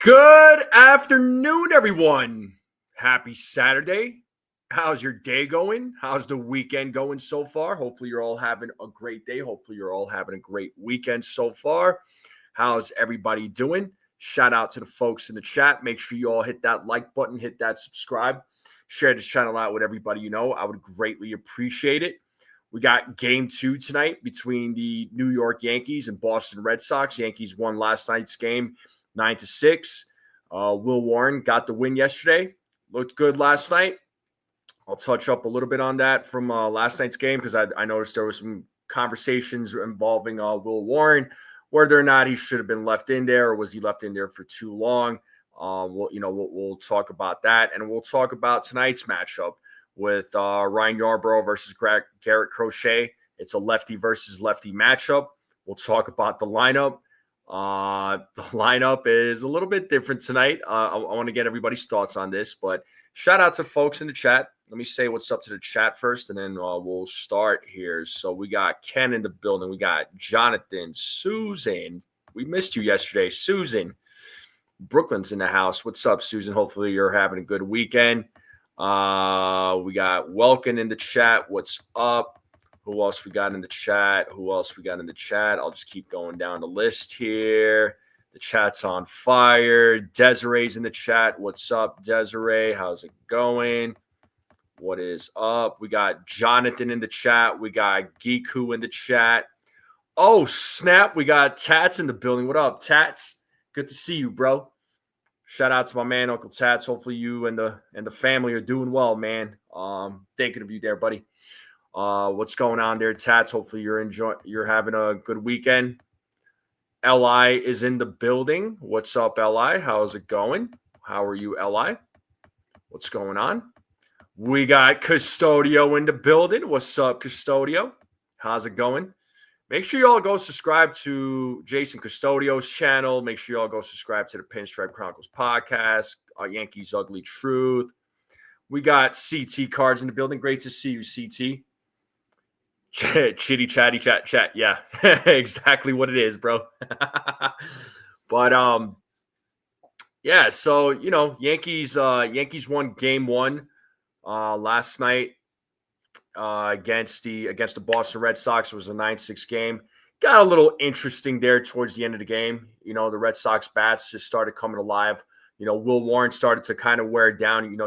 Good afternoon, everyone. Happy Saturday. How's your day going? How's the weekend going so far? Hopefully, you're all having a great day. Hopefully, you're all having a great weekend so far. How's everybody doing? Shout out to the folks in the chat. Make sure you all hit that like button, hit that subscribe, share this channel out with everybody you know. I would greatly appreciate it. We got game 2 tonight between the New York Yankees and Boston Red Sox. Yankees won last night's game 9-6. Will Warren got the win yesterday. Looked good last night. I'll touch up a little bit on that from last night's game because I noticed there was some conversations involving Will Warren, whether or not he should have been left in there or was he left in there for too long. We'll talk about that, and we'll talk about tonight's matchup with Ryan Yarbrough versus Garrett Crochet. It's a lefty versus lefty matchup. We'll talk about the lineup. The lineup is a little bit different tonight. I want to get everybody's thoughts on this, but shout out to folks in the chat. Let me say what's up to the chat first, and then we'll start here. So we got Ken in the building. We got Jonathan, Susan. We missed you yesterday, Susan. Brooklyn's in the house. What's up, Susan? Hopefully you're having a good weekend. We got Welkin in the chat. What's up? Who else we got in the chat? I'll just keep going down the list here. The chat's on fire. Desiree's in the chat. What's up, Desiree? How's it going? What is up? We got Jonathan in the chat. We got Geeku in the chat. Oh, snap. We got Tats in the building. What up, Tats? Good to see you, bro. Shout out to my man, Uncle Tats. Hopefully you and the family are doing well, man. Thinking of you there, buddy. What's going on there, Tats? Hopefully you're having a good weekend. Li is in the building. What's up, Li? How's it going? How are you, Li? What's going on? We got Custodio in the building. What's up, Custodio? How's it going? Make sure you all go subscribe to Jason Custodio's channel. Make sure you all go subscribe to the Pinstripe Chronicles podcast, Yankees Ugly Truth. We got CT Cards in the building. Great to see you, CT. Chitty chatty chat. Yeah, exactly what it is, bro. But yeah. So Yankees won game 1 last night against the Boston Red Sox. It was a 9-6 game. Got a little interesting there towards the end of the game. The Red Sox bats just started coming alive. Will Warren started to kind of wear down. You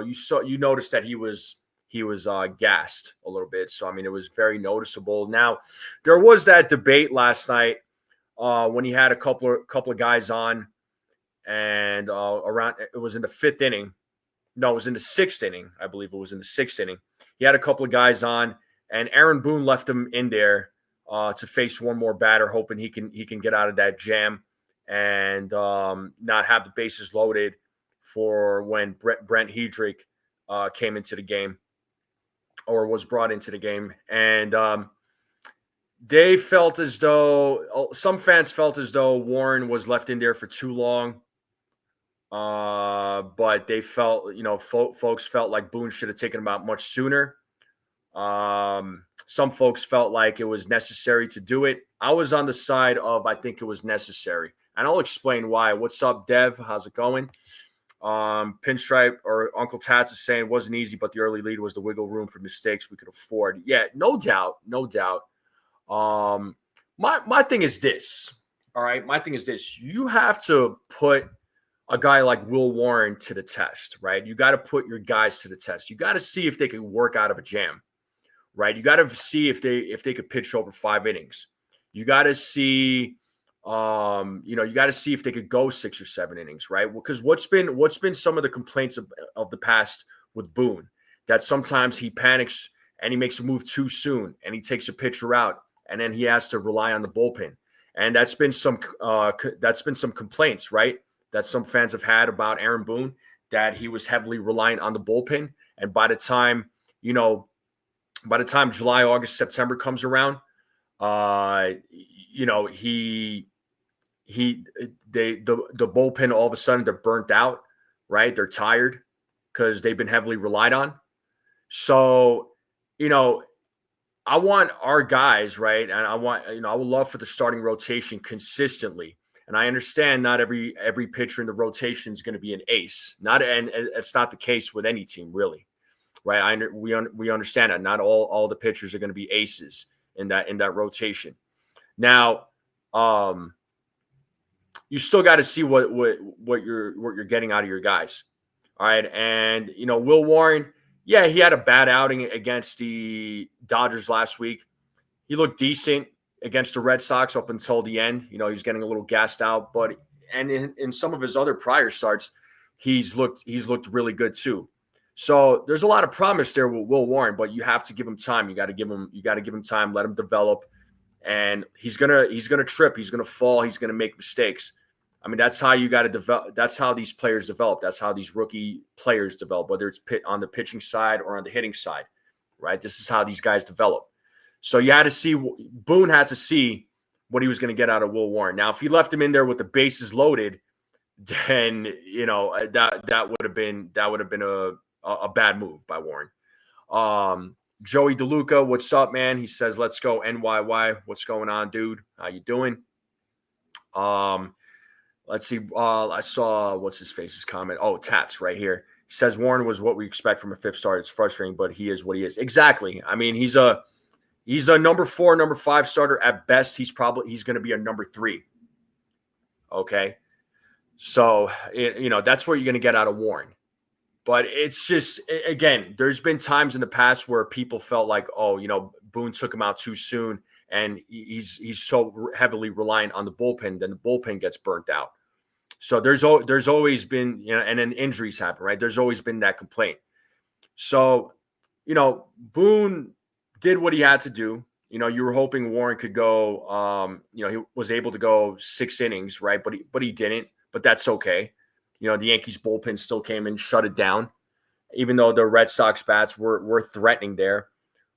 noticed that he was gassed a little bit. So, it was very noticeable. Now, there was that debate last night when he had a couple of guys on, and it was in the 5th inning. No, it was in the 6th inning. I believe it was in the 6th inning. He had a couple of guys on, and Aaron Boone left him in there to face one more batter, hoping he can get out of that jam and not have the bases loaded for when Brent Hedrick came into the game. Or was brought into the game. And they felt as though some fans felt as though Warren was left in there for too long. But they felt, folks felt like Boone should have taken him out much sooner. Some folks felt like it was necessary to do it. I was on the side of I think it was necessary. And I'll explain why. What's up, Dev? How's it going? Pinstripe or Uncle Tats is saying it wasn't easy, but the early lead was the wiggle room for mistakes we could afford. Yeah, no doubt. My thing is this. All right, my thing is this. You have to put a guy like Will Warren to the test, right? You got to put your guys to the test. You got to see if they can work out of a jam, right? You got to see if they could pitch over 5 innings. You got to see. You got to see if they could go 6 or 7 innings, right? Because what's been some of the complaints of the past with Boone, that sometimes he panics and he makes a move too soon and he takes a pitcher out and then he has to rely on the bullpen. And that's been some complaints, right? That some fans have had about Aaron Boone, that he was heavily reliant on the bullpen. And by the time July, August, September comes around, the bullpen, all of a sudden they're burnt out, right? They're tired because they've been heavily relied on. So, I want our guys, right? And I would love for the starting rotation consistently And I understand not every pitcher in the rotation is going to be an ace. And it's not the case with any team, really, right? We understand that not all the pitchers are going to be aces in that rotation. Now, you still got to see what you're getting out of your guys. All right. And, Will Warren, yeah, he had a bad outing against the Dodgers last week. He looked decent against the Red Sox up until the end. He was getting a little gassed out, but in some of his other prior starts, he's looked really good too. So there's a lot of promise there with Will Warren, but you have to give him time. You got to give him time, let him develop. And he's gonna trip, he's gonna fall, he's gonna make mistakes. I mean, that's how you got to develop. That's how these players develop. That's how these rookie players develop, whether it's on the pitching side or on the hitting side, right? This is how these guys develop. So Boone had to see what he was going to get out of Will Warren. Now, if he left him in there with the bases loaded, then that would have been a bad move by Warren. Joey DeLuca, what's up, man? He says, "Let's go NYY." What's going on, dude? How you doing? Let's see. I saw what's his face's comment. Oh, Tats right here. He says Warren was what we expect from a fifth starter. It's frustrating, but he is what he is. Exactly. I mean, he's a number 4, number 5 starter at best. He's going to be a number 3. Okay. So, that's what you're going to get out of Warren. But it's just, again, there's been times in the past where people felt like, Boone took him out too soon, and he's so heavily reliant on the bullpen, then the bullpen gets burnt out. So there's always been, and then injuries happen, right? There's always been that complaint. So, Boone did what he had to do. You were hoping Warren could go, he was able to go 6 innings, right? But he didn't, but that's okay. The Yankees bullpen still came and shut it down, even though the Red Sox bats were threatening there.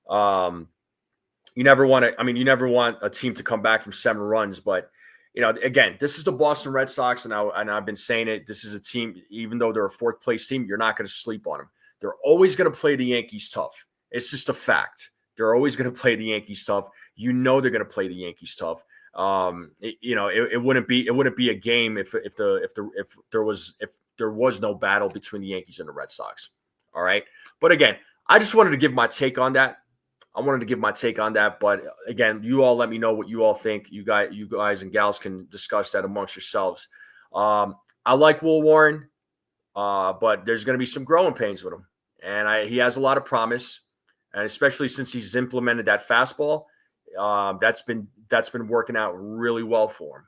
You never want a team to come back from 7 runs, but again, this is the Boston Red Sox, and I've been saying it. This is a team, even though they're a 4th place team, you're not going to sleep on them. They're always going to play the Yankees tough. It's just a fact. They're always going to play the Yankees tough. They're going to play the Yankees tough. It wouldn't be a game if there was no battle between the Yankees and the Red Sox. All right. But again, I just wanted to give my take on that. But again, you all let me know what you all think. You guys and gals can discuss that amongst yourselves. I like Will Warren, but there's going to be some growing pains with him, and he has a lot of promise, and especially since he's implemented that fastball, that's been working out really well for him,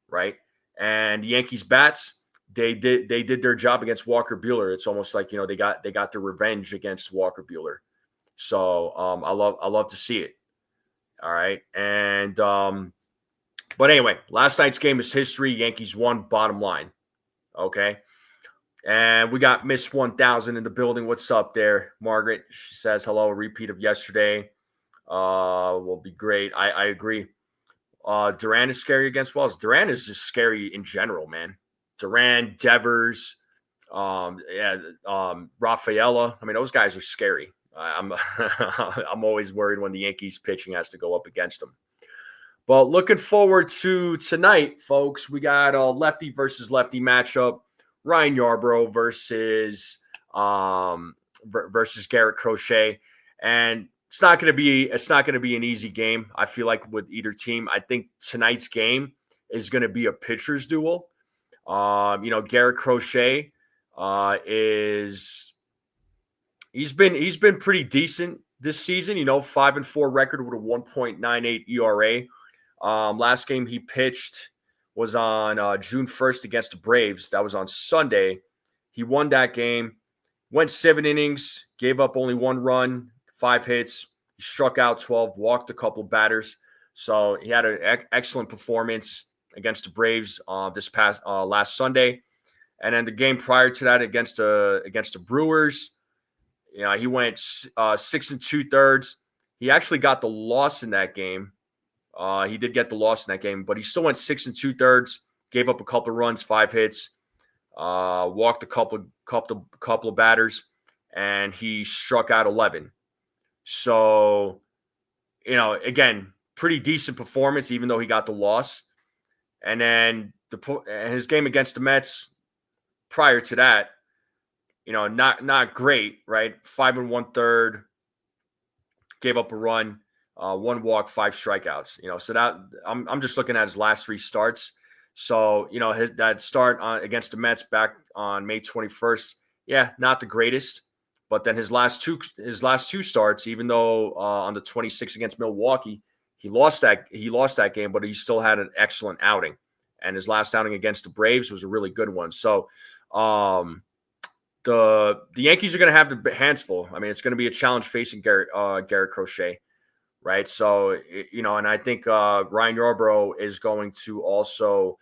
right? And the Yankees bats, they did their job against Walker Buehler. It's almost like they got their revenge against Walker Buehler. So I love to see it. All right. And but anyway, last night's game is history. Yankees won, bottom line. Okay. And we got Miss 1000 in the building. What's up there, Margaret? She says hello, a repeat of yesterday. Will be great. I agree. Duran is scary against Wells. Duran is just scary in general, man. Duran, Devers, Rafaela. I mean, those guys are scary. I'm always worried when the Yankees pitching has to go up against them. But looking forward to tonight, folks. We got a lefty versus lefty matchup. Ryan Yarbrough versus Garrett Crochet, and it's not going to be an easy game. I feel like with either team. I think tonight's game is going to be a pitcher's duel. Garrett Crochet he's been pretty decent this season. 5-4 record with a 1.98 ERA. Last game he pitched was on June 1st against the Braves. That was on Sunday. He won that game, went 7 innings, gave up only 1 run, 5 hits. He struck out 12, walked a couple of batters. So he had an excellent performance against the Braves this past last Sunday. And then the game prior to that against the Brewers, he went 6 2/3. He actually got the loss in that game. He did get the loss in that game, but he still went 6 2/3, gave up a couple of runs, 5 hits, walked a couple of batters, and he struck out 11. So, again, pretty decent performance, even though he got the loss. And then his game against the Mets prior to that, not great, right? 5 1/3, gave up a run, 1 walk, 5 strikeouts. So that I'm just looking at his last 3 starts. So that start against the Mets back on May 21st, yeah, not the greatest. But then his last two starts, even though on the 26th against Milwaukee, he lost that game, but he still had an excellent outing. And his last outing against the Braves was a really good one. So the Yankees are going to have the hands full. I mean, it's going to be a challenge facing Garrett Crochet, right? So, and I think Ryan Yarbrough is going to also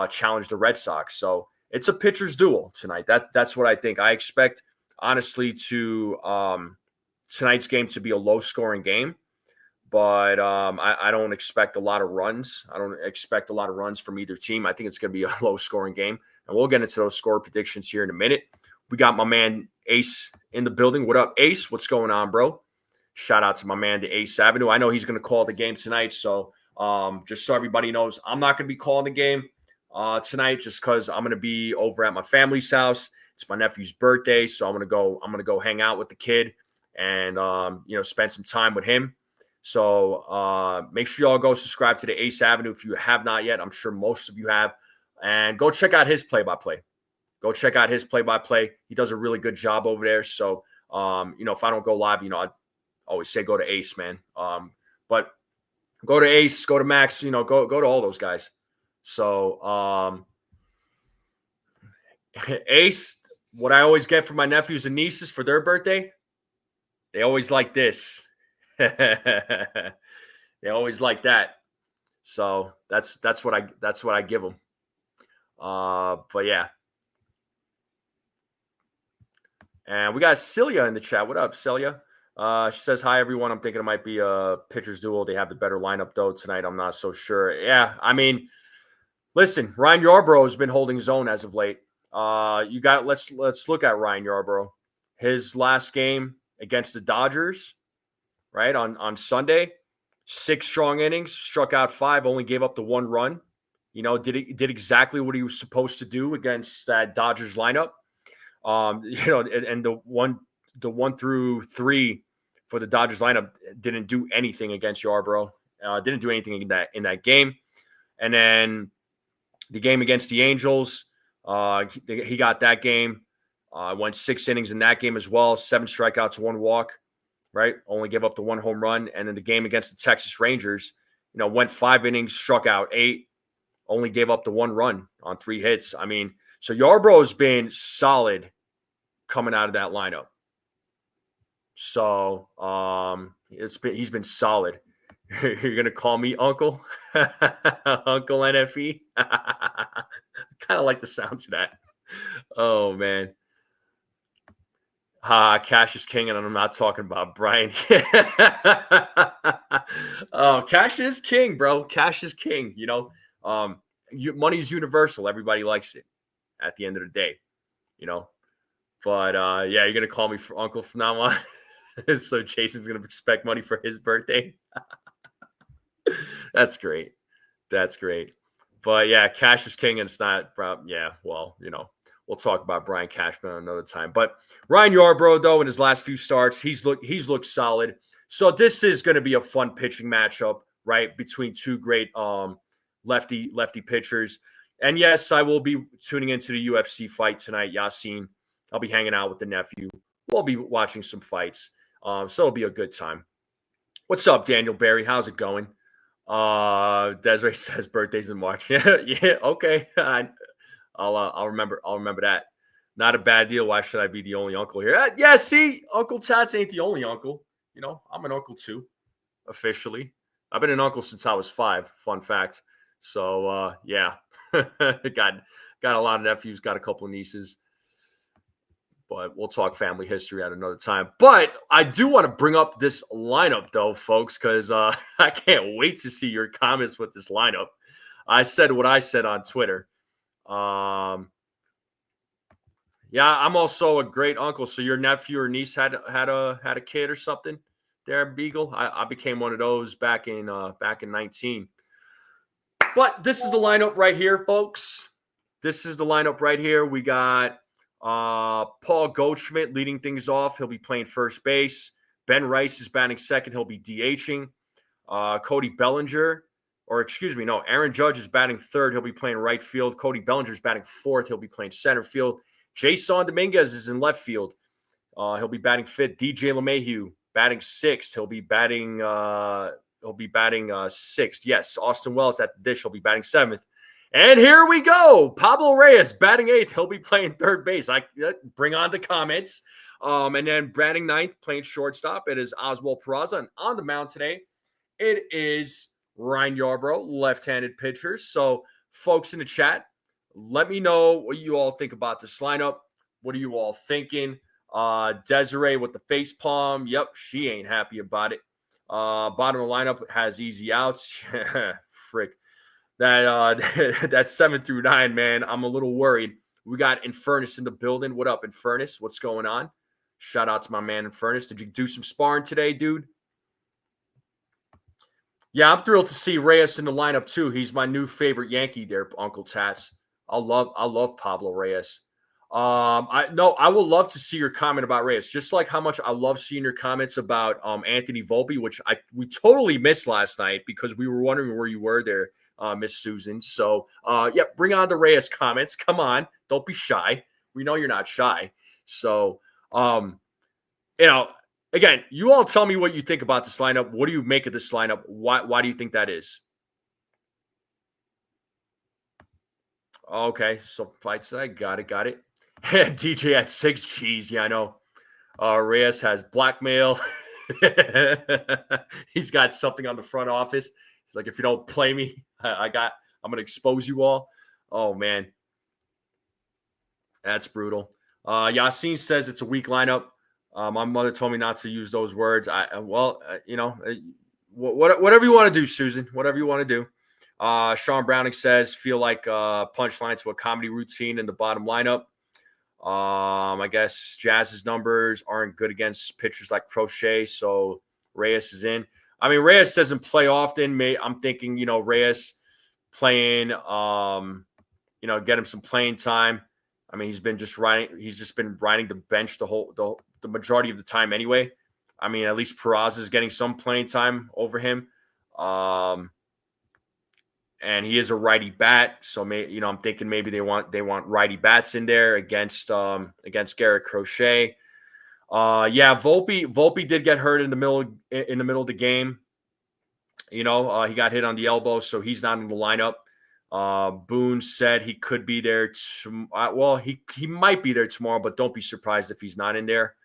challenge the Red Sox. So it's a pitcher's duel tonight. That's what I think. I expect, honestly, tonight's game to be a low-scoring game. But I don't expect a lot of runs. I don't expect a lot of runs from either team. I think it's going to be a low-scoring game. And we'll get into those score predictions here in a minute. We got my man Ace in the building. What up, Ace? What's going on, bro? Shout out to my man, the Ace Avenue. I know he's going to call the game tonight. So just so everybody knows, I'm not going to be calling the game tonight just because I'm going to be over at my family's house. It's my nephew's birthday. So I'm going to go hang out with the kid and, spend some time with him. So make sure y'all go subscribe to the Ace Avenue if you have not yet. I'm sure most of you have. And go check out his play-by-play. He does a really good job over there. So, if I don't go live, I always say go to Ace, man. But go to Ace, go to Max, go to all those guys. So, Ace, what I always get from my nephews and nieces for their birthday, they always like this. They always like that. So that's what I give them. But yeah. And we got Celia in the chat. What up, Celia? She says, hi, everyone. I'm thinking it might be a pitcher's duel. They have the better lineup, though, tonight. I'm not so sure. Yeah, I mean, listen, Ryan Yarbrough has been holding his own as of late. Let's look at Ryan Yarbrough. His last game against the Dodgers, right, on Sunday, 6 strong innings, struck out 5, only gave up the 1 run. Did exactly what he was supposed to do against that Dodgers lineup. And the 1 through 3 for the Dodgers lineup didn't do anything against Yarbrough. Didn't do anything in that game. And then the game against the Angels, he got that game. Went 6 innings in that game as well. 7 strikeouts, 1 walk. Right, only gave up the 1 home run. And then the game against the Texas Rangers, went 5 innings, struck out 8, only gave up the 1 run on 3 hits. I mean, so Yarbrough has been solid coming out of that lineup. So he's been solid. You're gonna call me Uncle, Uncle NFE. Kind of like the sounds of that. Oh man. Cash is king, and I'm not talking about Brian. Oh, cash is king, bro. Cash is king. Money is universal. Everybody likes it at the end of the day, But yeah, you're gonna call me for Uncle from now on. So Jason's gonna expect money for his birthday. That's great. But yeah, cash is king, and it's not. Yeah, well, we'll talk about Brian Cashman another time. But Ryan Yarbrough, though, in his last few starts, he's looked solid. So this is going to be a fun pitching matchup, right, between 2 great lefty pitchers. And yes, I will be tuning into the UFC fight tonight, Yasin. I'll be hanging out with the nephew. We'll be watching some fights. So it'll be a good time. What's up, Daniel Barry? How's it going? Desiree says birthday's in March. Yeah, okay. I'll remember that. Not a bad deal. Why should I be the only uncle here? Yeah, see, Uncle Tats ain't the only uncle. I'm an uncle too, officially. I've been an uncle since I was 5. Fun fact. So yeah, got a lot of nephews, got a couple of nieces. But we'll talk family history at another time. But I do want to bring up this lineup, though, folks, because I can't wait to see your comments with this lineup. I said what I said on Twitter. Yeah, I'm also a great uncle. So your nephew or niece had a kid or something there, Beagle. I became one of those back in 19. But this is the lineup right here, folks. This is the lineup right here. We got Paul Goldschmidt leading things off. He'll be playing first base. Ben Rice is batting second. He'll be DHing. Cody Bellinger, Aaron Judge is batting third. He'll be playing right field. Cody Bellinger is batting fourth. He'll be playing center field. Jason Dominguez is in left field. He'll be batting fifth. DJ LeMahieu batting sixth. He'll be batting sixth. Yes, Austin Wells at the dish. He'll be batting seventh. And here we go. Pablo Reyes batting eighth. He'll be playing third base. I bring on the comments. And then batting ninth, playing shortstop. It is Oswald Peraza. And on the mound today, it is Ryan Yarbrough, left-handed pitcher. So, folks in the chat, let me know what you all think about this lineup. What are you all thinking? Desiree with the face palm. Yep, she ain't happy about it. Bottom of the lineup has easy outs. Frick. That's 7 through 9, man. I'm a little worried. We got Infernus in the building. What up, Infernus? What's going on? Shout out to my man Infernus. Did you do some sparring today, dude? Yeah, I'm thrilled to see Reyes in the lineup too. He's my new favorite Yankee there, Uncle Tats. I love Pablo Reyes. I will love to see your comment about Reyes, just like how much I love seeing your comments about Anthony Volpe, which we totally missed last night because we were wondering where you were there, Miss Susan. So yeah, bring on the Reyes comments. Come on, don't be shy. We know you're not shy. So again, you all tell me what you think about this lineup. What do you make of this lineup? Why do you think that is? Okay, so fight side, got it. DJ at 6 G's, yeah, I know. Reyes has blackmail. He's got something on the front office. He's like, if you don't play me, I'm gonna expose you all. Oh man, that's brutal. Yassine says it's a weak lineup. My mother told me not to use those words. Whatever you want to do, Susan. Whatever you want to do. Sean Browning says, feel like punchline to a comedy routine in the bottom lineup. I guess Jazz's numbers aren't good against pitchers like Crochet, so Reyes is in. I mean, Reyes doesn't play often. I'm thinking, Reyes playing, get him some playing time. I mean, he's just been riding the bench the majority of the time anyway. I mean, at least Peraza is getting some playing time over him. And he is a righty bat, so I'm thinking maybe they want righty bats in there against Garrett Crochet. Volpe did get hurt in the middle of the game. He got hit on the elbow, so he's not in the lineup. Boone said he could be there. He might be there tomorrow, but don't be surprised if he's not in there.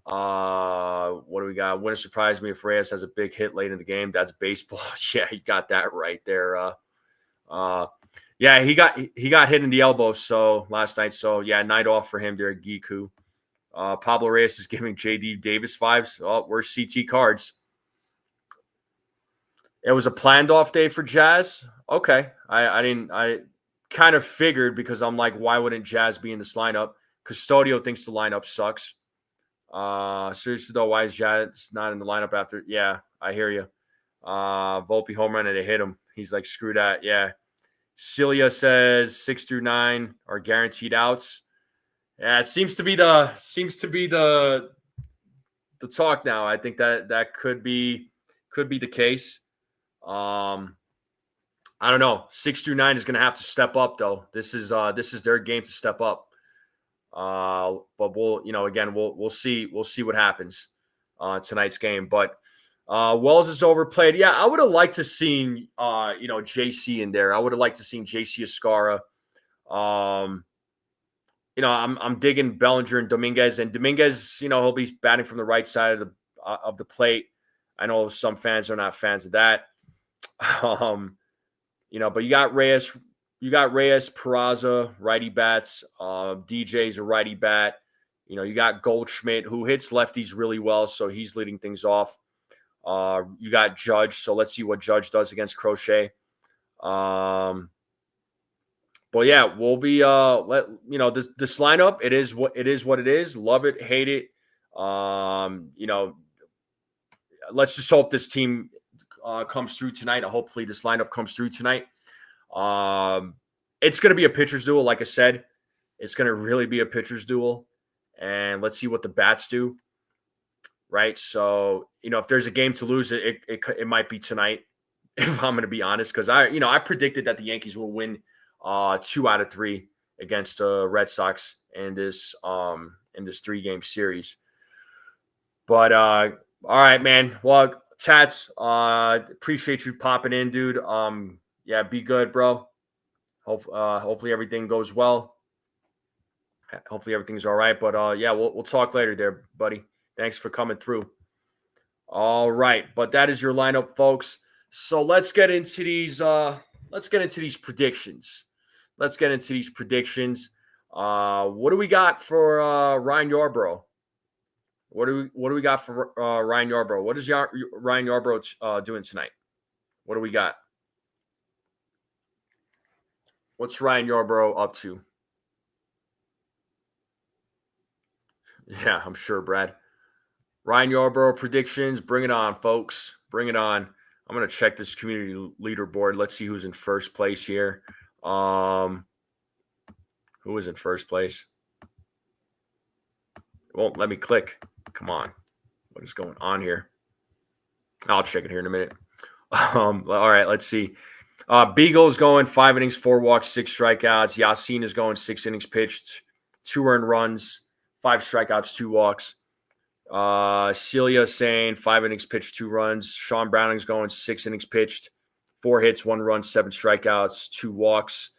What do we got? Wouldn't surprise me if Reyes has a big hit late in the game. That's baseball. Yeah, he got that right there. He got hit in the elbow last night. So yeah, night off for him there at Giku. Pablo Reyes is giving JD Davis vibes. Oh, where's CT cards? It was a planned off day for Jazz. Okay. I kind of figured because I'm like, why wouldn't Jazz be in this lineup? Custodio thinks the lineup sucks. Seriously though, why is Jazz not in the lineup after? Yeah, I hear you. Volpe home run and they hit him. He's like, screw that. Yeah. Celia says 6 through 9 are guaranteed outs. Yeah, it seems to be the talk now. I think that could be the case. I don't know. 6 through 9 is going to have to step up though. This is their game to step up. But we'll see what happens tonight's game. But Wells is overplayed. Yeah, I would have liked to seen JC in there. I would have liked to seen JC Escara. I'm digging Bellinger and Dominguez. He'll be batting from the right side of the plate. I know some fans are not fans of that. But you got Reyes, Peraza, righty bats. DJ's a righty bat. You got Goldschmidt, who hits lefties really well, so he's leading things off. You got Judge, so let's see what Judge does against Crochet. But yeah, we'll be this lineup. It is what it is. Love it, hate it. Let's just hope this team comes through tonight. Hopefully, this lineup comes through tonight. It's going to be a pitcher's duel, like I said. It's going to really be a pitcher's duel, and let's see what the bats do. Right, so if there's a game to lose, it might be tonight. If I'm going to be honest, because I predicted that the Yankees will win 2 out of 3 against the Red Sox in this 3-game series. But all right, man. Well, Tats, appreciate you popping in, dude. Yeah, be good, bro. Hopefully everything goes well. Hopefully everything's all right. But yeah, we'll talk later there, buddy. Thanks for coming through. All right, but that is your lineup, folks. So let's get into these predictions. What do we got for Ryan Yarbrough? What do we got for Ryan Yarbrough? What is Ryan Yarbrough doing tonight? What do we got? What's Ryan Yarbrough up to? Yeah, I'm sure, Brad. Ryan Yarbrough predictions. Bring it on, folks. Bring it on. I'm going to check this community leaderboard. Let's see who's in first place here. Who is in first place? It won't let me click. Come on. What is going on here? I'll check it here in a minute. All right, let's see. Beagle's going 5 innings, 4 walks, 6 strikeouts. Yasin is going 6 innings pitched, 2 earned runs, 5 strikeouts, 2 walks. Celia saying 5 innings pitched, 2 runs. Sean Browning's going 6 innings pitched, 4 hits, 1 run, 7 strikeouts, 2 walks.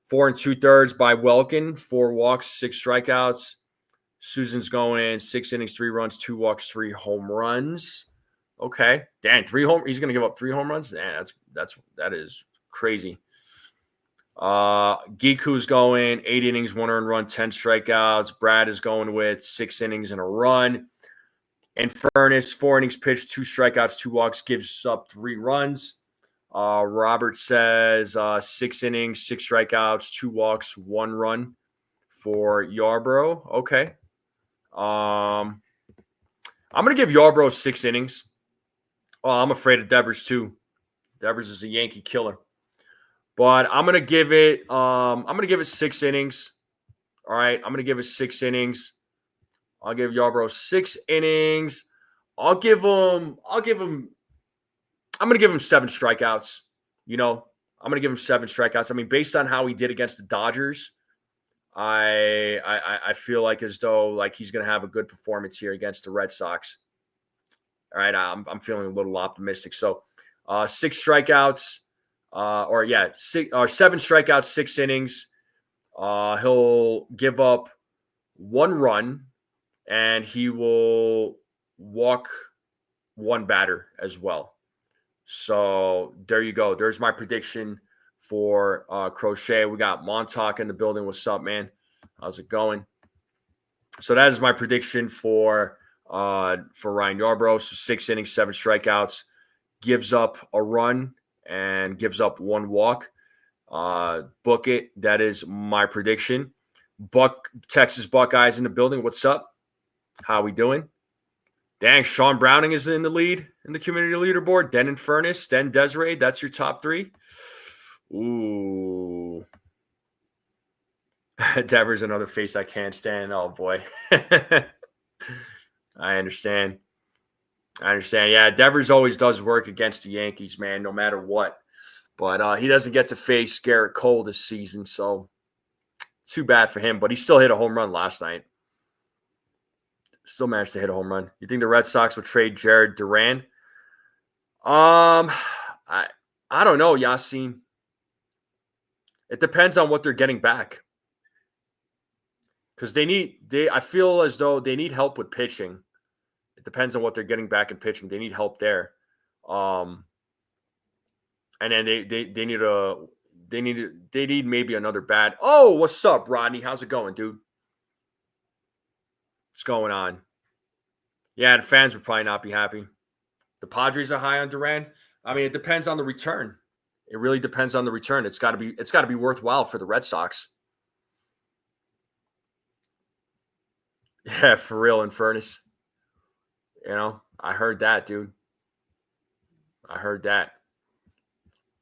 4 2/3 by Welkin, 4 walks, 6 strikeouts. Susan's going 6 innings, 3 runs, 2 walks, 3 home runs. Okay, damn, he's going to give up 3 home runs. Damn, that is crazy. Giku's going 8 innings, 1 earned run, 10 strikeouts. Brad is going with 6 innings and a run. And Furnace, 4 innings pitched, 2 strikeouts, 2 walks, gives up 3 runs. Robert says 6 innings, 6 strikeouts, 2 walks, 1 run for Yarbrough. Okay. I'm going to give Yarbrough 6 innings. Oh, I'm afraid of Devers too. Devers is a Yankee killer. But I'm going to give it 6 innings. All right, I'm going to give it 6 innings. I'll give Yarbrough 6 innings. I'm going to give him 7 strikeouts. I'm going to give him 7 strikeouts. I mean, based on how he did against the Dodgers, I feel like as though like he's going to have a good performance here against the Red Sox. All right, I'm feeling a little optimistic. So 6 strikeouts, 7 strikeouts, 6 innings. He'll give up 1 run, and he will walk 1 batter as well. So there you go. There's my prediction for Crochet. We got Montauk in the building. What's up, man? How's it going? So that is my prediction for Ryan Yarbrough. So 6 innings, 7 strikeouts, gives up a run and gives up 1 walk. Book it. That is my prediction. Texas Buckeyes in the building. What's up? How we doing? Dang, Sean Browning is in the lead in the community leaderboard. Den and Furnace, Den Desiree. That's your top 3. Ooh. Devers, another face I can't stand. Oh, boy. I understand. Yeah, Devers always does work against the Yankees, man, no matter what. But he doesn't get to face Garrett Cole this season, so too bad for him. But he still hit a home run last night. Still managed to hit a home run. You think the Red Sox will trade Jared Duran? I don't know, Yasin. It depends on what they're getting back. Because I feel as though they need help with pitching. It depends on what they're getting back in pitching. They need help there. And then they need maybe another bat. Oh, what's up, Rodney? How's it going, dude? What's going on? Yeah, the fans would probably not be happy. The Padres are high on Duran. I mean, it depends on the return. It really depends on the return. It's got to be worthwhile for the Red Sox. Yeah, for real, in Furnace. I heard that, dude. I heard that.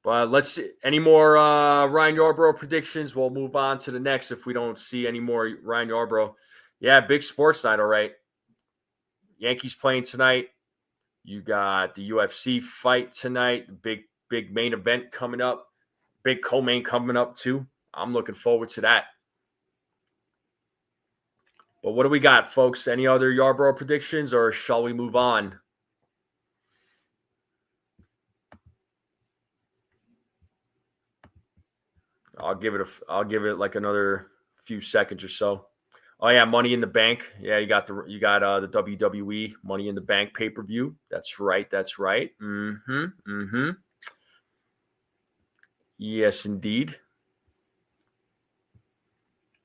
But let's see. Any more Ryan Yarbrough predictions? We'll move on to the next if we don't see any more Ryan Yarbrough. Yeah, big sports night, all right. Yankees playing tonight. You got the UFC fight tonight. Big main event coming up. Big co-main coming up too. I'm looking forward to that. But what do we got, folks? Any other Yarbrough predictions, or shall we move on? I'll give it like another few seconds or so. Oh yeah, Money in the Bank. Yeah, you got the WWE Money in the Bank pay-per-view. That's right. Mm-hmm. Yes, indeed.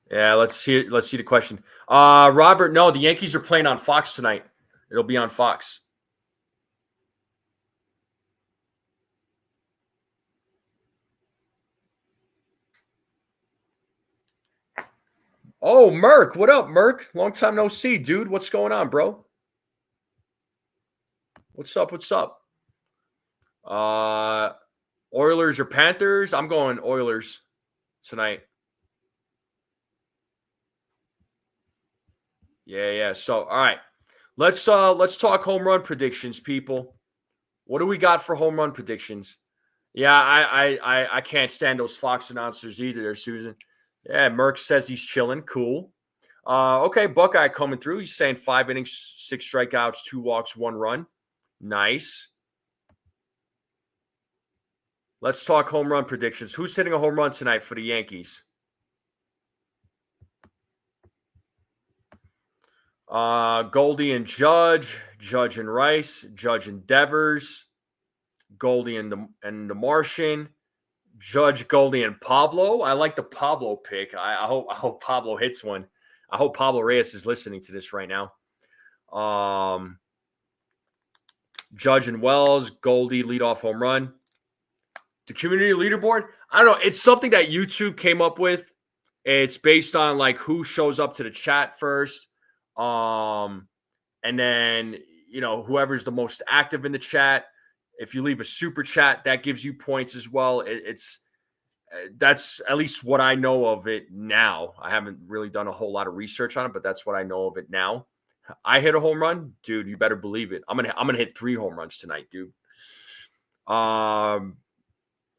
Yeah, let's see the question. Robert, no, the Yankees are playing on Fox tonight. It'll be on Fox. Oh, Merc. What up, Merc? Long time no see, dude. What's going on, bro? What's up? Oilers or Panthers? I'm going Oilers tonight. Yeah. So, all right. Let's talk home run predictions, people. What do we got for home run predictions? Yeah, I can't stand those Fox announcers either, there, Susan. Yeah, Merck says he's chilling. Cool. Okay, Buckeye coming through. He's saying 5 innings, 6 strikeouts, 2 walks, 1 run. Nice. Let's talk home run predictions. Who's hitting a home run tonight for the Yankees? Goldie and Judge, Judge and Rice, Judge and Devers, Goldie and the Martian, Judge, Goldie, and Pablo. I like the Pablo pick. I hope Pablo hits one. I hope Pablo Reyes is listening to this right now. Judge and Wells, Goldie, leadoff home run. The community leaderboard, I don't know. It's something that YouTube came up with. It's based on like who shows up to the chat first. And then, whoever's the most active in the chat. If you leave a super chat, that gives you points as well. That's at least what I know of it now. I haven't really done a whole lot of research on it, but that's what I know of it now. I hit a home run, dude. You better believe it. I'm gonna hit 3 home runs tonight, dude.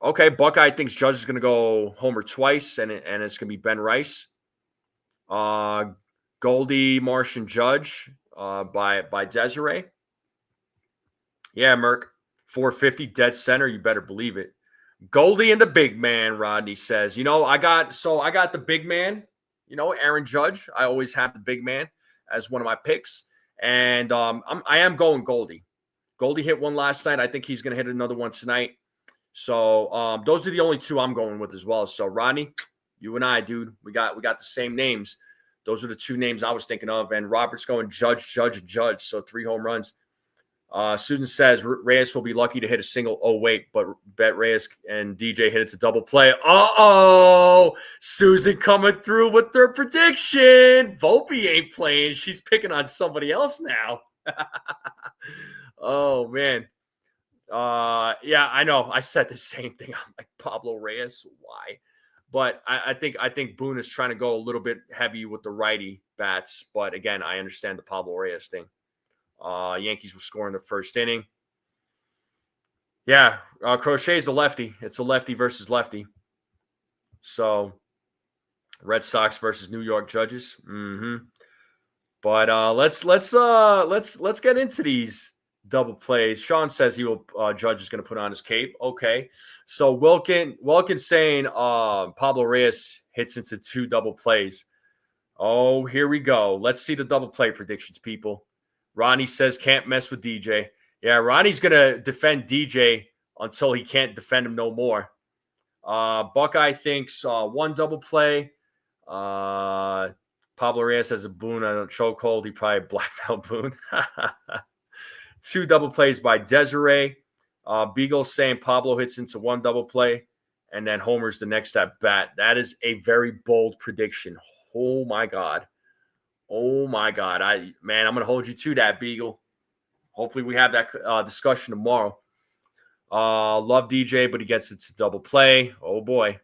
Okay, Buckeye thinks Judge is gonna go homer twice, and it's gonna be Ben Rice. Goldie, Martian, Judge, by Desiree. Yeah, Merc, 450 dead center. You better believe it. Goldie and the big man, Rodney says. I got the big man, Aaron Judge. I always have the big man as one of my picks. And I am going Goldie. Goldie hit one last night. I think he's going to hit another one tonight. So those are the only 2 I'm going with as well. So Rodney, you and I, dude, we got the same names. Those are the 2 names I was thinking of. And Robert's going Judge. So 3 home runs. Susan says Reyes will be lucky to hit a single. Oh, wait, but bet Reyes and DJ hit it to double play. Uh-oh. Susan coming through with their prediction. Volpe ain't playing. She's picking on somebody else now. Oh, man. Yeah, I know. I said the same thing. I'm like, Pablo Reyes, why? But I think Boone is trying to go a little bit heavy with the righty bats. But, again, I understand the Pablo Reyes thing. Yankees will score in the first inning. Yeah, Crochet's a lefty. It's a lefty versus lefty. So, Red Sox versus New York Judges. But let's get into these double plays. Sean says Judge is going to put on his cape. Okay, so Wilkins saying Pablo Reyes hits into 2 double plays. Oh, here we go. Let's see the double play predictions, people. Ronnie says can't mess with DJ. Yeah, Ronnie's going to defend DJ until he can't defend him no more. Buckeye thinks 1 double play. Pablo Reyes has a Boone on a chokehold. He probably blacked out Boone. 2 double plays by Desiree. Beagle saying Pablo hits into 1 double play. And then Homer's the next at bat. That is a very bold prediction. Oh, my God. I'm going to hold you to that, Beagle. Hopefully we have that discussion tomorrow. Love DJ, but he gets it to double play. Oh, boy.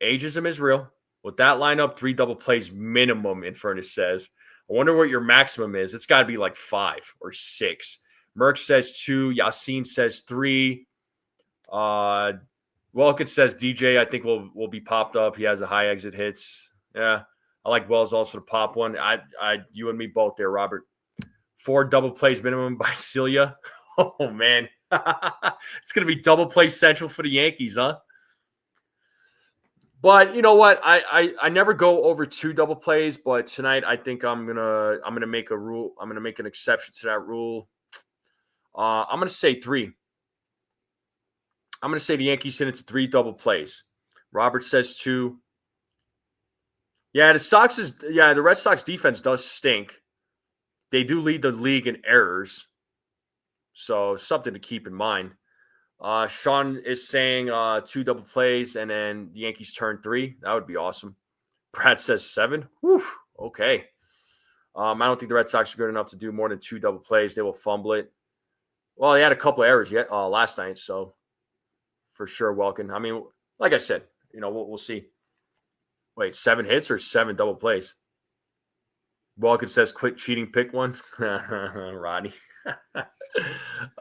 Ageism is real. With that lineup, 3 double plays minimum, Infernus says. I wonder what your maximum is. It's got to be like 5 or 6. Merck says 2. Yassine says 3. Welkett says DJ, I think will be popped up. He has a high exit hits. Yeah, I like Wells also to pop one. You and me both there, Robert. 4 double plays minimum by Celia. Oh, man. It's going to be double play central for the Yankees, huh? But you know what? I never go over 2 double plays, but tonight I think I'm gonna make a rule. I'm gonna make an exception to that rule. I'm gonna say 3. I'm gonna say the Yankees hit into 3 double plays. Robert says 2. Yeah, the Red Sox defense does stink. They do lead the league in errors. So something to keep in mind. Sean is saying 2 double plays and then the Yankees turn 3. That would be awesome. Brad says 7. Whew, okay. I don't think the Red Sox are good enough to do more than 2 double plays. They will fumble it. Well, they had a couple of errors last night, so for sure, Welkin. I mean, like I said, we'll see. Wait, 7 hits or 7 double plays? Welkin says, "Quit cheating, pick one." Rodney.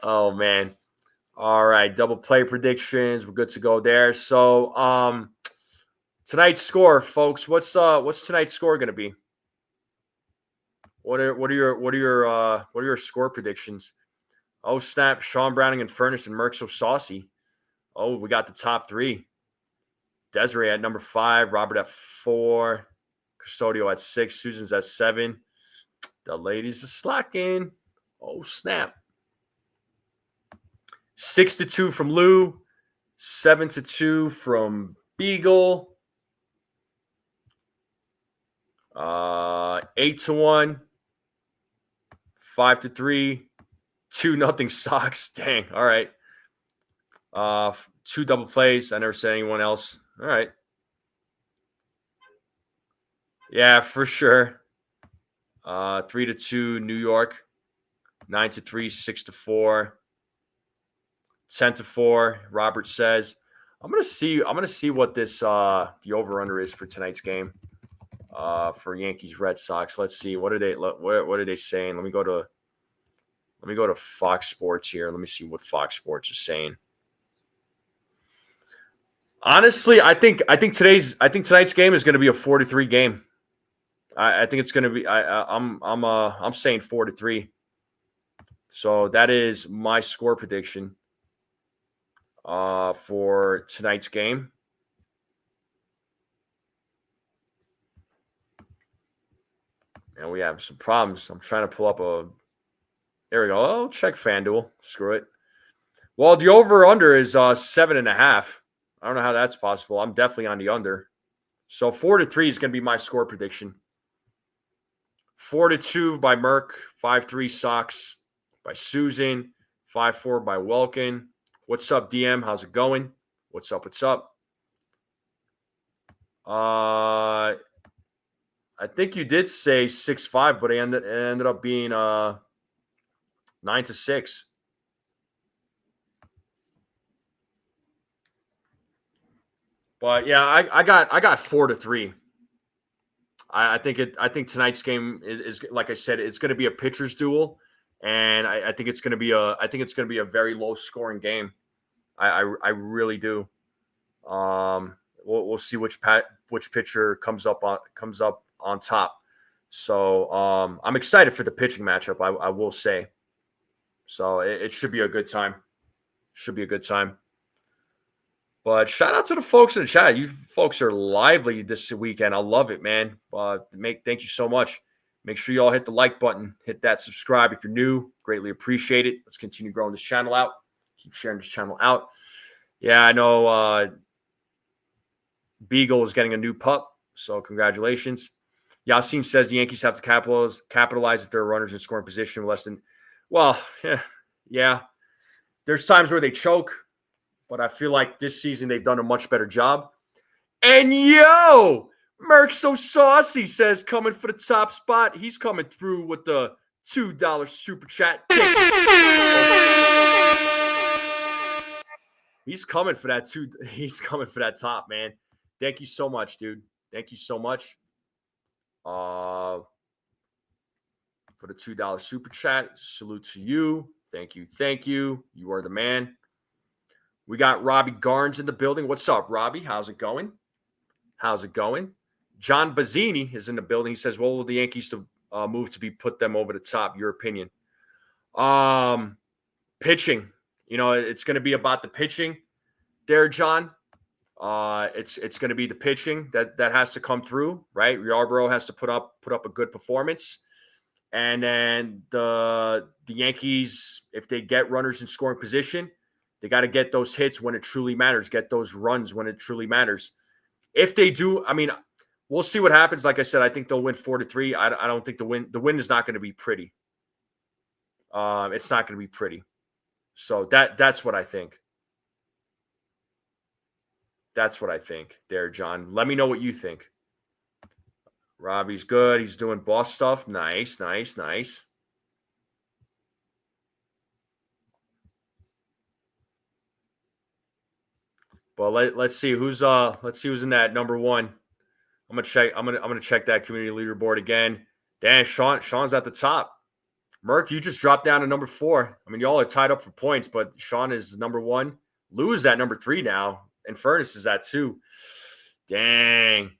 Oh man. All right, double play predictions. We're good to go there. So, tonight's score, folks. What's tonight's score going to be? What are your score predictions? Oh snap! Sean Browning and Furnace and Merck so saucy. Oh, we got the top 3. Desiree at number 5, Robert at 4, Custodio at 6, Susan's at 7. The ladies are slacking. Oh snap! 6-2 from Lou, 7-2 from Beagle, 8-1, 5-3, 2-0 Sox. Dang. All right. 2 double plays. I never said anyone else. All right. Yeah, for sure. 3-2 New York, 9-3, 6-4. 10-4, Robert says. I'm gonna see what this the over/under is for tonight's game. For Yankees Red Sox. Let's see. What are they saying? Let me go to Fox Sports here. Let me see what Fox Sports is saying. Honestly, I think tonight's game is going to be a 4-3 game. I think it's going to be. I'm saying 4-3. So that is my score prediction. For tonight's game. And we have some problems. I'm trying to pull up there we go. I'll check FanDuel. Screw it. Well, the over/under is 7.5. I don't know how that's possible. I'm definitely on the under. So 4-3 is going to be my score prediction. 4-2 by Merck. 5-3 Sox by Susan. 5-4 by Welkin. What's up, DM? How's it going? What's up? I think you did say 6-5, but it ended up being 9-6. But yeah, I got 4-3. I think tonight's game is like I said, it's going to be a pitcher's duel. And I think it's going to be a very low scoring game. I really do. We'll see which pitcher comes up on top. So I'm excited for the pitching matchup. I will say. So it should be a good time. But shout out to the folks in the chat. You folks are lively this weekend. I love it, man. Thank you so much. Make sure you all hit the like button. Hit that subscribe if you're new. Greatly appreciate it. Let's continue growing this channel out. Keep sharing this channel out. Yeah, I know Beagle is getting a new pup, so congratulations. Yassine says the Yankees have to capitalize if there are runners in scoring position less than – well, yeah. There's times where they choke, but I feel like this season they've done a much better job. And yo, Merc So Saucy says coming for the top spot. He's coming through with the $2 super chat. He's coming for that too. He's coming for that top, man. Thank you so much, dude. Thank you so much. For the $2 super chat. Salute to you. Thank you. Thank you. You are the man. We got Robbie Garnes in the building. What's up, Robbie? How's it going? How's it going? John Bazzini is in the building. He says, what will the Yankees to move to be put them over the top? Your opinion? Pitching. You know, it's going to be about the pitching there, John. It's going to be the pitching that has to come through, right? Yarbrough has to put up a good performance. And then the Yankees, if they get runners in scoring position, they got to get those hits when it truly matters, get those runs when it truly matters. If they do, I mean, we'll see what happens. Like I said, I think they'll win 4-3. I don't think the win is not going to be pretty. It's not going to be pretty. So that's what I think. That's what I think there, John. Let me know what you think. Robbie's good. He's doing boss stuff. Nice. Well, let's see who's in that number one. I'm gonna check that community leaderboard again. Dan, Sean's at the top. Merck, you just dropped down to number 4. I mean, y'all are tied up for points, but Sean is number 1. Lou is at number 3 now, and Furnace is at 2. Dang.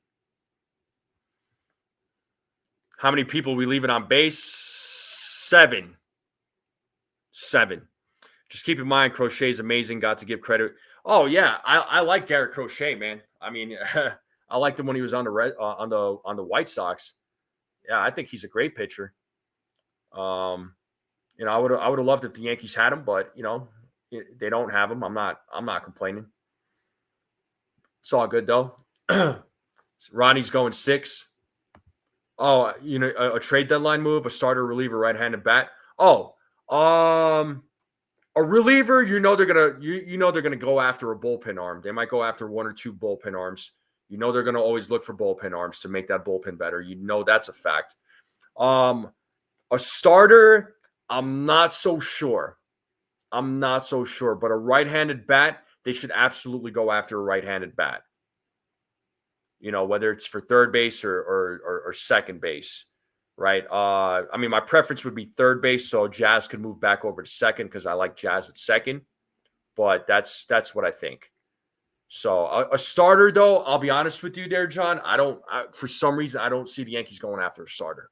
How many people we leaving on base? 7. Just keep in mind, Crochet's amazing. Got to give credit. Oh yeah, I like Garrett Crochet, man. I mean, I liked him when he was on the White Sox. Yeah, I think he's a great pitcher. You know, I would have loved if the Yankees had him, but you know, they don't have him. I'm not complaining. It's all good though. Ronnie's going 6. Oh, you know, a trade deadline move, a starter, reliever, right-handed bat. Oh, a reliever, you know they're gonna go after a bullpen arm. They might go after 1 or 2 bullpen arms. You know they're gonna always look for bullpen arms to make that bullpen better. You know that's a fact. A starter, I'm not so sure. But a right-handed bat, they should absolutely go after a right-handed bat. You know, whether it's for third base or second base, right? I mean, my preference would be third base, so Jazz could move back over to second because I like Jazz at second. But that's what I think. So a starter, though, I'll be honest with you there, John. For some reason, I don't see the Yankees going after a starter.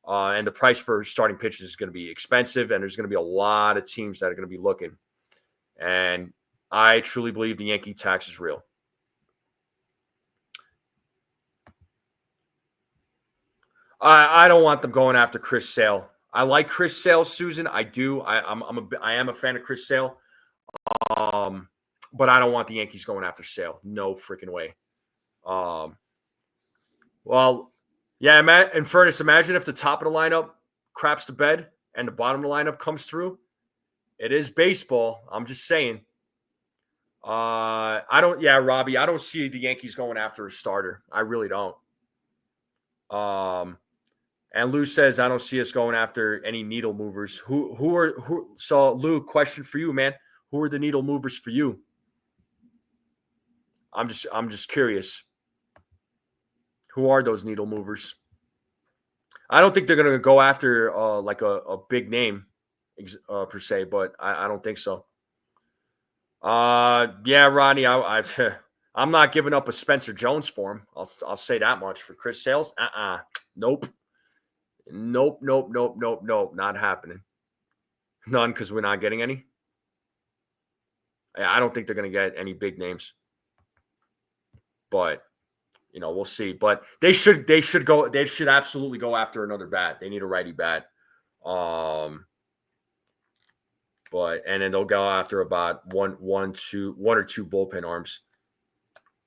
And the price for starting pitchers is going to be expensive, and there's going to be a lot of teams that are going to be looking. And I truly believe the Yankee tax is real. I don't want them going after Chris Sale. I like Chris Sale, Susan. I do. I am a fan of Chris Sale. But I don't want the Yankees going after Sale. No freaking way. Well, yeah, in Furnace, imagine if the top of the lineup craps to bed and the bottom of the lineup comes through. It is baseball. I'm just saying. Robbie, I don't see the Yankees going after a starter. I really don't. And Lou says, I don't see us going after any needle movers. So Lou, question for you, man. Who are the needle movers for you? I'm just curious. Who are those needle movers? I don't think they're going to go after like a big name per se, but I don't think so. Yeah, Ronnie, I'm not giving up a Spencer Jones for him. I'll say that much. For Chris Sales, nope. Nope. Not happening. None, because we're not getting any. I don't think they're going to get any big names. But you know, we'll see. But they should absolutely go after another bat. They need a righty bat. And then they'll go after about one or two bullpen arms.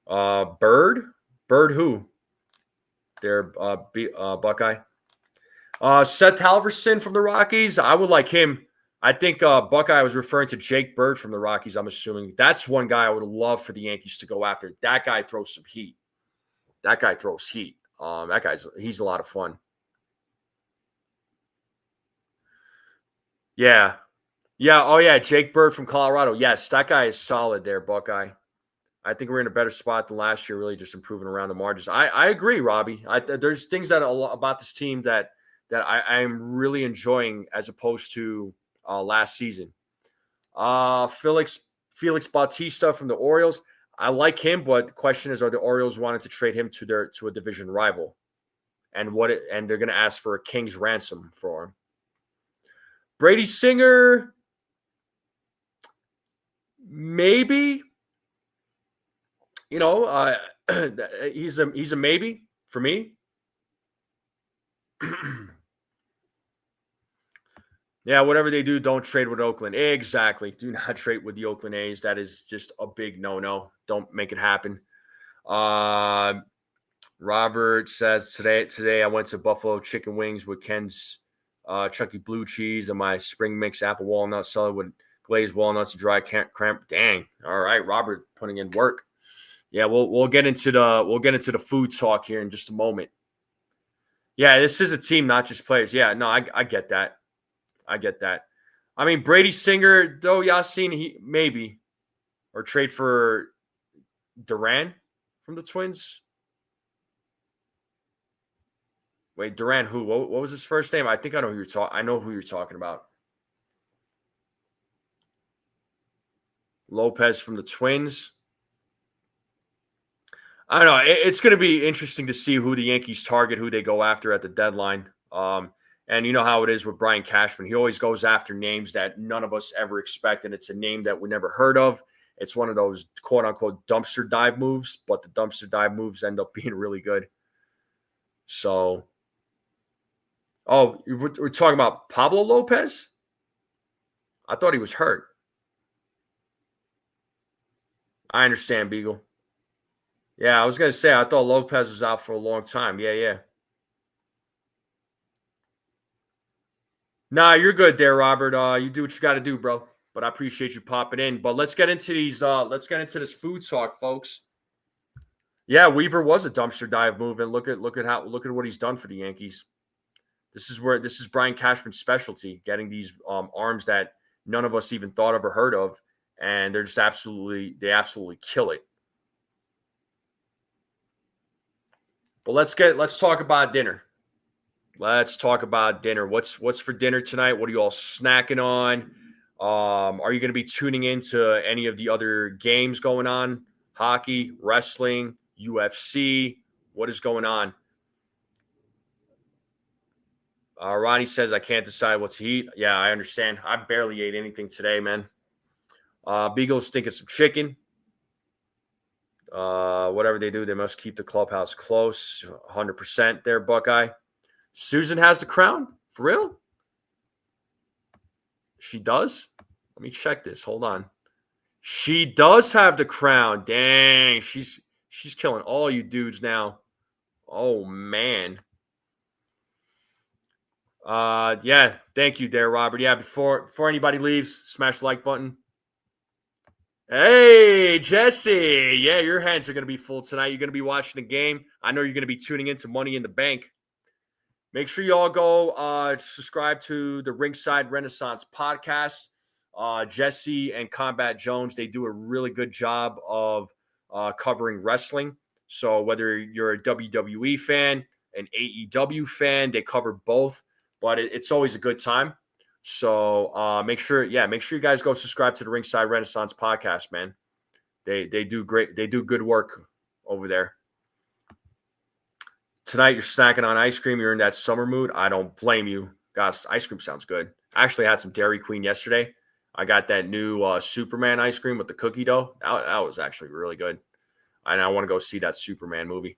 Bird who? They're Buckeye. Seth Halverson from the Rockies. I would like him. I think Buckeye was referring to Jake Bird from the Rockies. I'm assuming that's one guy I would love for the Yankees to go after. That guy throws some heat. He's a lot of fun. Yeah. Yeah. Oh, yeah. Jake Bird from Colorado. Yes, that guy is solid there, Buckeye. I think we're in a better spot than last year, really just improving around the margins. I agree, Robbie. There's things that about this team that I'm really enjoying as opposed to last season. Felix Bautista from the Orioles. I like him, but the question is, are the Orioles wanting to trade him to a division rival? And they're going to ask for a king's ransom for him. Brady Singer, maybe. He's a maybe for me. Yeah, whatever they do, don't trade with Oakland. Exactly. Do not trade with the Oakland A's. That is just a big no-no. Don't make it happen. Robert says today I went to Buffalo Chicken Wings with Ken's chunky blue cheese and my spring mix apple walnut salad with glazed walnuts and dry cramp. Dang. All right, Robert putting in work. Yeah, we'll get into the food talk here in just a moment. Yeah, this is a team, not just players. Yeah, no, I get that. I get that. I mean, Brady Singer, though, Yasin, he maybe, or trade for Duran from the Twins. Wait, Duran, who? What was his first name? I think I know who you're talking. I know who you're talking about. Lopez from the Twins. I don't know. It's going to be interesting to see who the Yankees target, who they go after at the deadline. And you know how it is with Brian Cashman. He always goes after names that none of us ever expect, and it's a name that we never heard of. It's one of those quote-unquote dumpster dive moves, but the dumpster dive moves end up being really good. So, we're talking about Pablo Lopez? I thought he was hurt. I understand, Beagle. Yeah, I was going to say, I thought Lopez was out for a long time. Yeah. Nah, you're good there, Robert. You do what you got to do, bro. But I appreciate you popping in. But let's get into these. Let's get into this food talk, folks. Yeah, Weaver was a dumpster dive move, and look at what he's done for the Yankees. This is Brian Cashman's specialty, getting these arms that none of us even thought of or heard of, and they absolutely kill it. But let's talk about dinner. Let's talk about dinner. What's for dinner tonight? What are you all snacking on? Are you going to be tuning into any of the other games going on? Hockey, wrestling, UFC? What is going on? Ronnie says, I can't decide what to eat. Yeah, I understand. I barely ate anything today, man. Beagles thinking some chicken. Whatever they do, they must keep the clubhouse close. 100% there, Buckeye. Susan has the crown? For real? She does? Let me check this. Hold on. She does have the crown. Dang, she's killing all you dudes now. Oh man. Yeah, thank you there, Robert. Yeah, before anybody leaves, smash the like button. Hey, Jesse. Yeah, your hands are going to be full tonight. You're going to be watching the game. I know you're going to be tuning into Money in the Bank. Make sure you all go subscribe to the Ringside Renaissance podcast. Jesse and Combat Jones, they do a really good job of covering wrestling. So whether you're a WWE fan, an AEW fan, they cover both. But it's always a good time. So make sure you guys go subscribe to the Ringside Renaissance podcast, man. They do great. They do good work over there. Tonight you're snacking on ice cream. You're in that summer mood. I don't blame you. Gosh, ice cream sounds good. I actually had some Dairy Queen yesterday. I got that new Superman ice cream with the cookie dough. That was actually really good. And I want to go see that Superman movie.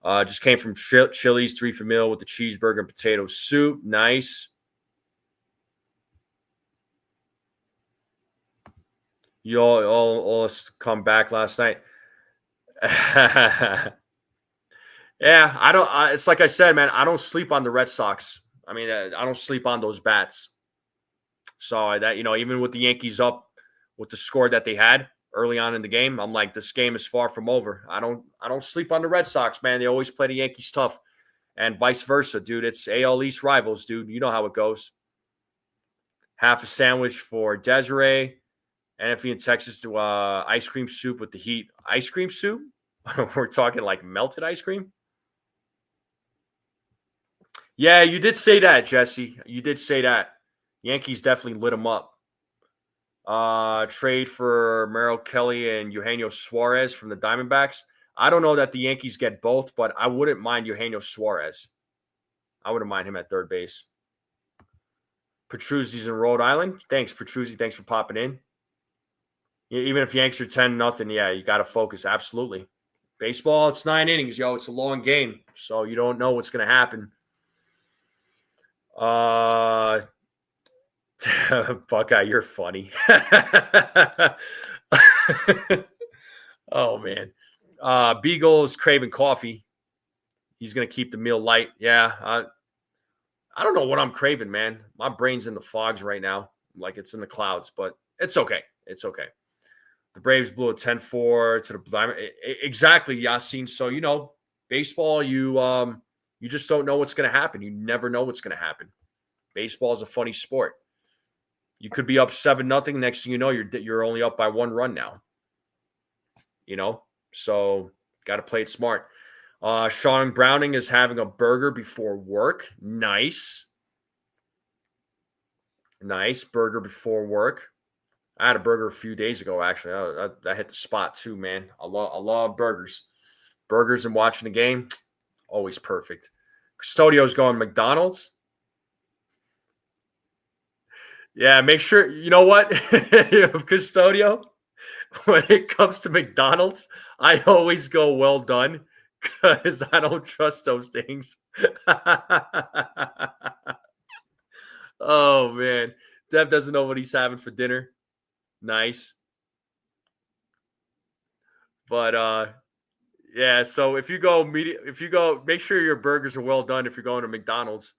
Just came from Chili's, 3 for meal with the cheeseburger and potato soup. Nice. You all come back last night. Yeah, I don't. It's like I said, man. I don't sleep on the Red Sox. I mean, I don't sleep on those bats. So that even with the Yankees up with the score that they had early on in the game, I'm like, this game is far from over. I don't sleep on the Red Sox, man. They always play the Yankees tough, and vice versa, dude. It's AL East rivals, dude. You know how it goes. half a sandwich for Desiree. And if you're in Texas, to ice cream soup with the heat. Ice cream soup? We're talking like melted ice cream? Yeah, you did say that, Jesse. You did say that. Yankees definitely lit them up. Trade for Merrill Kelly and Eugenio Suarez from the Diamondbacks. I don't know that the Yankees get both, but I wouldn't mind Eugenio Suarez. I wouldn't mind him at third base. Petruzzi's in Rhode Island. Thanks, Petruzzi. Thanks for popping in. Even if Yanks are 10-0, yeah, you got to focus. Absolutely. Baseball, it's 9 innings, yo. It's a long game, so you don't know what's going to happen. Buckeye, you're funny. Oh, man. Beagle is craving coffee. He's going to keep the meal light. Yeah. I don't know what I'm craving, man. My brain's in the fogs right now. Like it's in the clouds, but it's okay. It's okay. The Braves blew a 10-4 to the Diamond. Exactly, Yasin. So, baseball, you just don't know what's going to happen. You never know what's going to happen. Baseball is a funny sport. You could be up 7-0. Next thing you know, you're only up by 1 run now. So got to play it smart. Sean Browning is having a burger before work. Nice. Burger before work. I had a burger a few days ago, actually. I hit the spot too, man. I love burgers. Burgers and watching the game, always perfect. Custodio's going McDonald's. Yeah, make sure, you know what? Custodio, when it comes to McDonald's, I always go well done because I don't trust those things. Oh, man. Dev doesn't know what he's having for dinner. Nice. But yeah, so if you go, make sure your burgers are well done if you're going to McDonald's.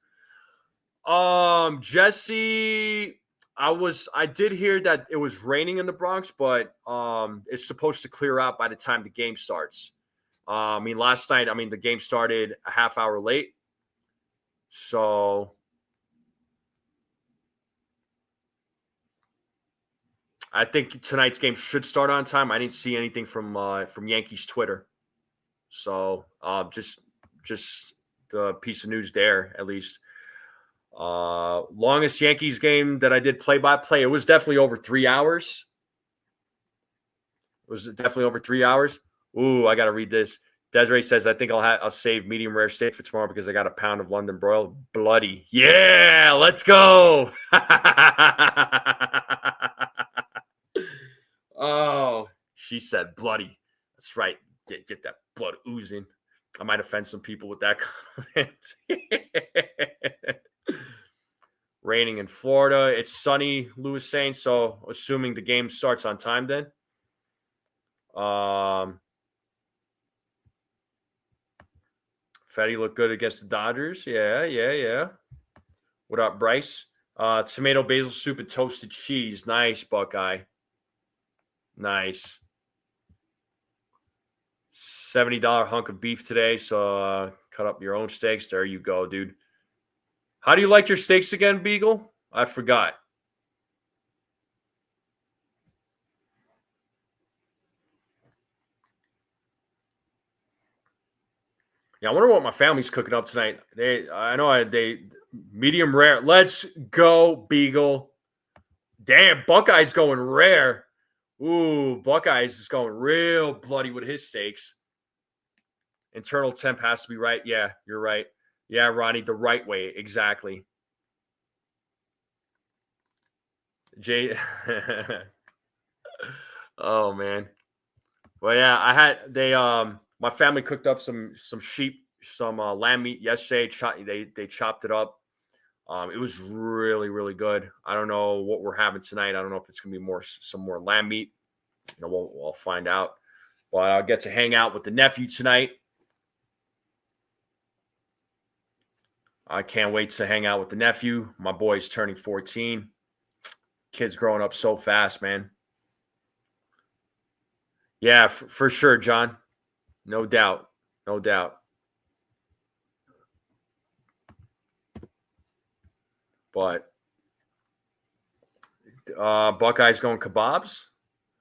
Jesse, I did hear that it was raining in the Bronx, but it's supposed to clear out by the time the game starts. Last night, the game started a half hour late. So I think tonight's game should start on time. I didn't see anything from Yankees Twitter. So just the piece of news there, at least. Longest Yankees game that I did play-by-play. It was definitely over 3 hours. Ooh, I got to read this. Desiree says, I think I'll save medium rare steak for tomorrow because I got a pound of London broil. Bloody. Yeah, let's go. Oh, she said bloody. That's right. Get that blood oozing. I might offend some people with that comment. Raining in Florida. It's sunny, Lou is saying. So assuming the game starts on time then. Fetty looked good against the Dodgers. Yeah. What up, Bryce? Tomato basil soup and toasted cheese. Nice, Buckeye. Nice. $70 hunk of beef today. So cut up your own steaks. There you go, dude. How do you like your steaks again, Beagle? I forgot. Yeah, I wonder what my family's cooking up tonight. They medium rare. Let's go, Beagle. Damn, Buckeye's going rare. Ooh, Buckeye's is going real bloody with his steaks. Internal temp has to be right. Yeah, you're right. Yeah, Ronnie, the right way. Exactly. Jay. Oh, man. Well, yeah, my family cooked up some sheep, some lamb meat yesterday. They chopped it up. It was really, really good. I don't know what we're having tonight. I don't know if it's going to be some more lamb meat. We'll find out. But I'll get to hang out with the nephew tonight. I can't wait to hang out with the nephew. My boy's turning 14. Kid's growing up so fast, man. Yeah, for sure, John. No doubt. But Buckeyes going kebabs.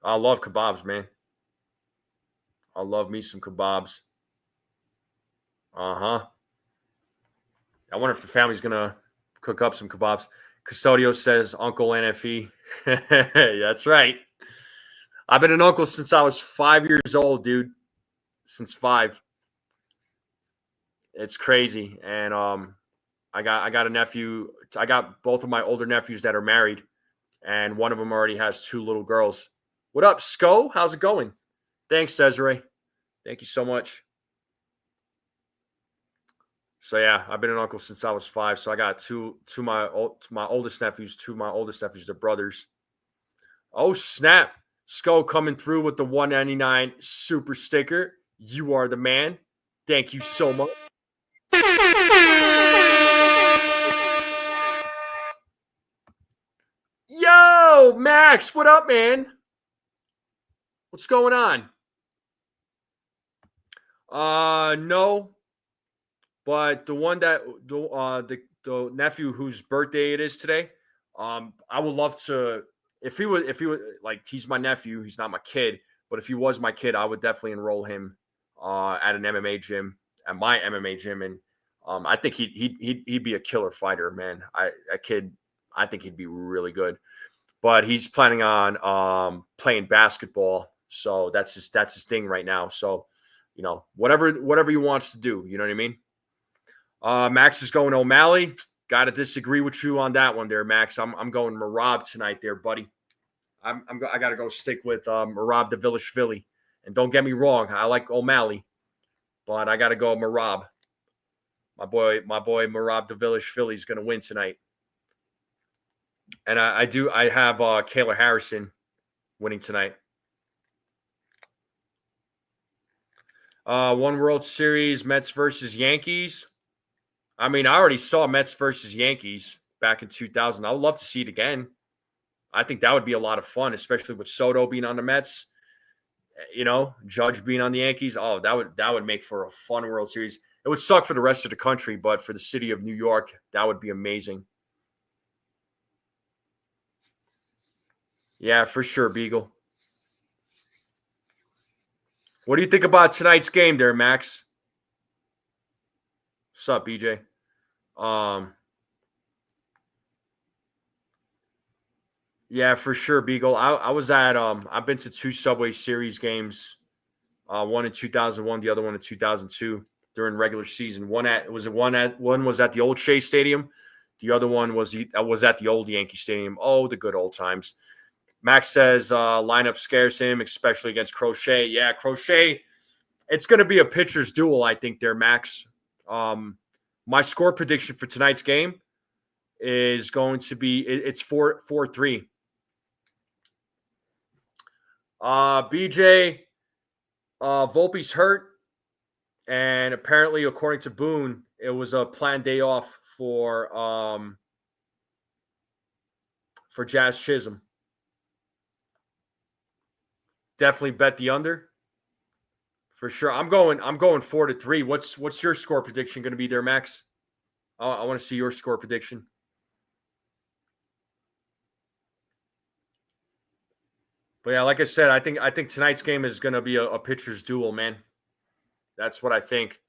I love kebabs, man. I love me some kebabs. Uh-huh. I wonder if the family's going to cook up some kebabs. Custodio says Uncle NFE. That's right. I've been an uncle since I was 5 years old, dude. Since 5. It's crazy. And I got a nephew. I got both of my older nephews that are married, and one of them already has 2 little girls. What up, Sco? How's it going? Thanks, Desiree. Thank you so much. So yeah, I've been an uncle since I was 5. So I got two my oldest nephews. 2 of my oldest nephews, they're brothers. Oh snap! Sco coming through with the 199 super sticker. You are the man. Thank you so much. Yo, Max, what up, man? What's going on? No, but the one that the nephew whose birthday it is today, I would love to if he was like he's my nephew, he's not my kid, but if he was my kid, I would definitely enroll him at an MMA gym, at my MMA gym, and I think he'd be a killer fighter, man. I think he'd be really good, but he's planning on playing basketball, so that's his thing right now. So, whatever he wants to do, you know what I mean. Max is going O'Malley. Got to disagree with you on that one there, Max. I'm going Marab tonight there, buddy. I got to go stick with Marab Philly. And don't get me wrong, I like O'Malley, but I got to go Marab. My boy Marab Philly is going to win tonight. And I have Kayla Harrison winning tonight. One World Series, Mets versus Yankees. I mean, I already saw Mets versus Yankees back in 2000. I would love to see it again. I think that would be a lot of fun, especially with Soto being on the Mets, Judge being on the Yankees. Oh, that would make for a fun World Series. It would suck for the rest of the country, but for the city of New York, that would be amazing. Yeah, for sure, Beagle. What do you think about tonight's game there, Max? What's up, BJ? Yeah, for sure, Beagle. I was at I've been to 2 Subway Series games. One in 2001, the other one in 2002 during regular season. One was at the old Shea Stadium. The other one was at the old Yankee Stadium. Oh, the good old times. Max says lineup scares him, especially against Crochet. Yeah, Crochet. It's going to be a pitcher's duel, I think, there, Max. My score prediction for tonight's game is going to be it's 4-3. BJ, Volpe's hurt, and apparently, according to Boone, it was a planned day off for Jazz Chisholm. Definitely bet the under. For sure. I'm going 4-3. What's your score prediction going to be there, Max? I want to see your score prediction. But yeah, like I said, I think tonight's game is going to be a pitcher's duel, man. That's what I think.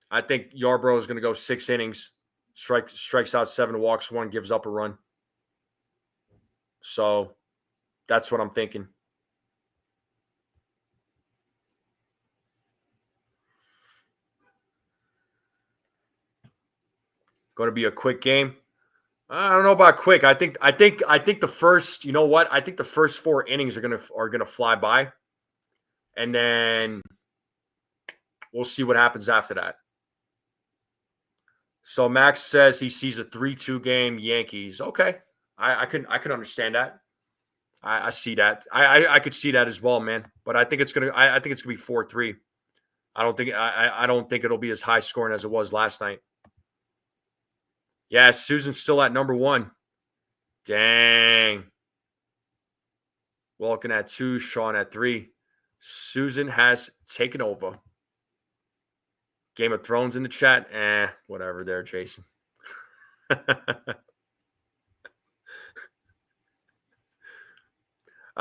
I think Yarbrough is going to go 6 innings, strikes out 7, walks 1, gives up a run. So that's what I'm thinking. Going to be a quick game. I don't know about quick. I think the first, you know what? I think the first 4 innings are gonna fly by, and then we'll see what happens after that. So Max says he sees a 3-2 game Yankees. Okay, I can understand that. I see that. I could see that as well, man. But I think it's gonna be 4-3. I don't think it'll be as high scoring as it was last night. Yeah, Susan's still at number 1. Dang. Walking at 2, Sean at 3. Susan has taken over. Game of Thrones in the chat. Whatever there, Jason.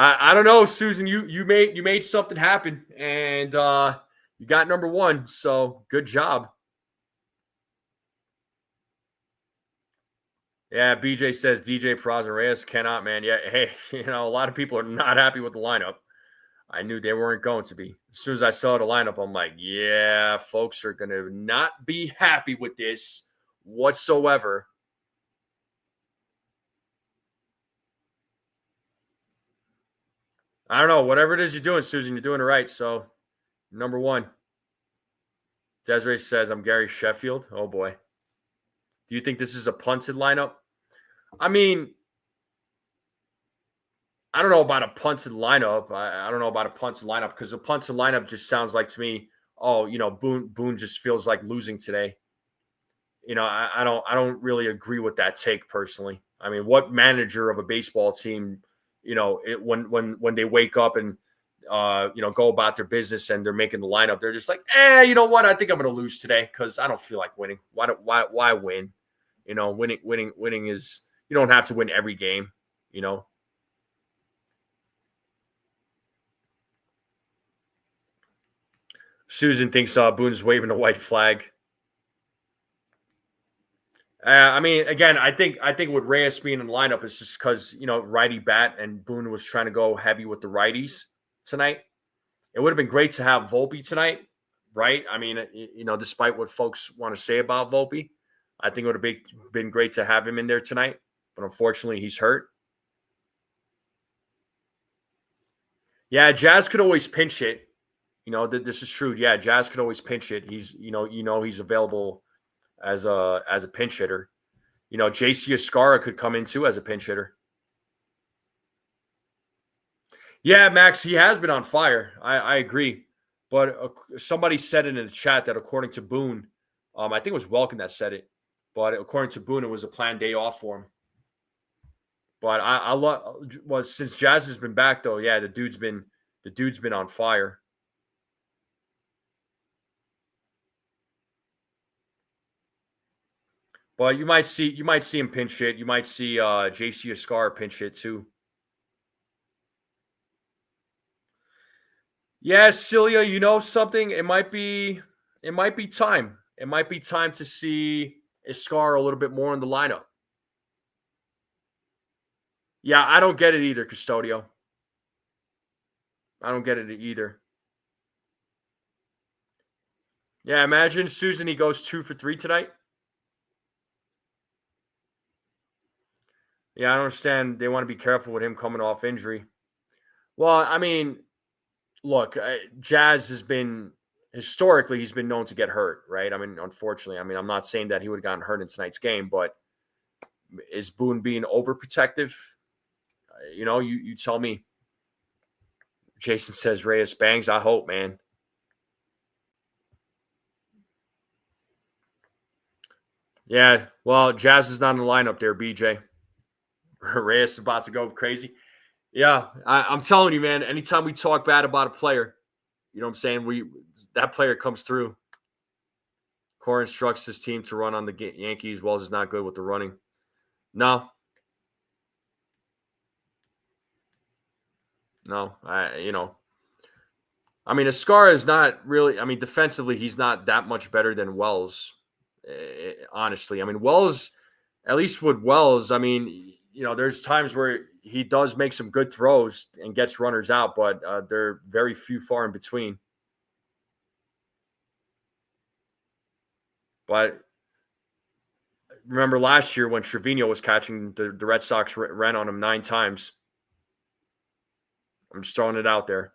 I don't know, Susan. You made something happen, and you got number one. So good job. Yeah, BJ says DJ Peraza Reyes cannot, man. Yeah, hey, a lot of people are not happy with the lineup. I knew they weren't going to be. As soon as I saw the lineup, I'm like, yeah, folks are going to not be happy with this whatsoever. I don't know. Whatever it is you're doing, Susan, you're doing it right. So, number one, Desiree says, I'm Gary Sheffield. Oh, boy. Do you think this is a punted lineup? I mean, I don't know about a punted lineup. I don't know about a punted lineup because a punted lineup just sounds like to me, oh, Boone just feels like losing today. I don't really agree with that take personally. I mean, what manager of a baseball team, when they wake up and go about their business and they're making the lineup, they're just like, you know what? I think I'm going to lose today because I don't feel like winning. Why win? Winning is you don't have to win every game. Susan thinks Boone's waving a white flag. I mean, again, I think with Reyes being in the lineup, it's just because righty bat and Boone was trying to go heavy with the righties tonight. It would have been great to have Volpe tonight, right? I mean, despite what folks want to say about Volpe, I think it would have been great to have him in there tonight. But unfortunately, he's hurt. Yeah, Jazz could always pinch it. This is true. Yeah, Jazz could always pinch it. He's he's available as a pinch hitter. JC Escara could come in too as a pinch hitter. Yeah, Max, he has been on fire. I agree. But somebody said it in the chat that according to Boone, I think it was Welkin that said it, but according to Boone, it was a planned day off for him. But I love since Jazz has been back though. Yeah, the dude's been on fire. But you might see him pinch hit. You might see JC Escar pinch hit too. Yeah, Celia, you know something? It might be time. It might be time to see Escar a little bit more in the lineup. Yeah, I don't get it either, Custodio. I don't get it either. Yeah, imagine Susan, he goes 2 for 3 tonight. Yeah, I don't understand. They want to be careful with him coming off injury. Well, I mean, look, Jazz has been historically he's been known to get hurt, right? I mean, unfortunately, I'm not saying that he would have gotten hurt in tonight's game, but is Boone being overprotective? You tell me. Jason says Reyes bangs. I hope, man. Yeah, well, Jazz is not in the lineup there, BJ. Reyes is about to go crazy. Yeah, I'm telling you, man. Anytime we talk bad about a player, you know what I'm saying? That player comes through. Core instructs his team to run on the Yankees. Wells is not good with the running. No. I mean, Escara is not really. I mean, defensively, he's not that much better than Wells. Honestly, I mean, Wells. At least with Wells, I mean, there's times where he does make some good throws and gets runners out, but they're very few far in between. But remember last year when Trevino was catching, the Red Sox ran on him 9 times. I'm just throwing it out there.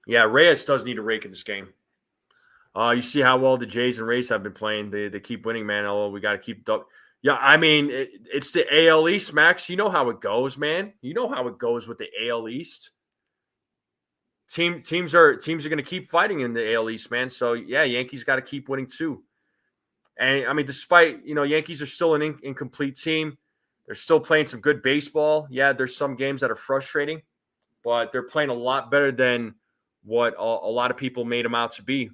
Yeah, Reyes does need a rake in this game. You see how well the Jays and Rays have been playing. They keep winning, man. Oh, we got to keep – yeah, I mean, it's the AL East, Max. You know how it goes, man. You know how it goes with the AL East. Teams are going to keep fighting in the AL East, man. So, yeah, Yankees got to keep winning too. And, I mean, despite, Yankees are still an incomplete team. They're still playing some good baseball. Yeah, there's some games that are frustrating, but they're playing a lot better than what a lot of people made them out to be.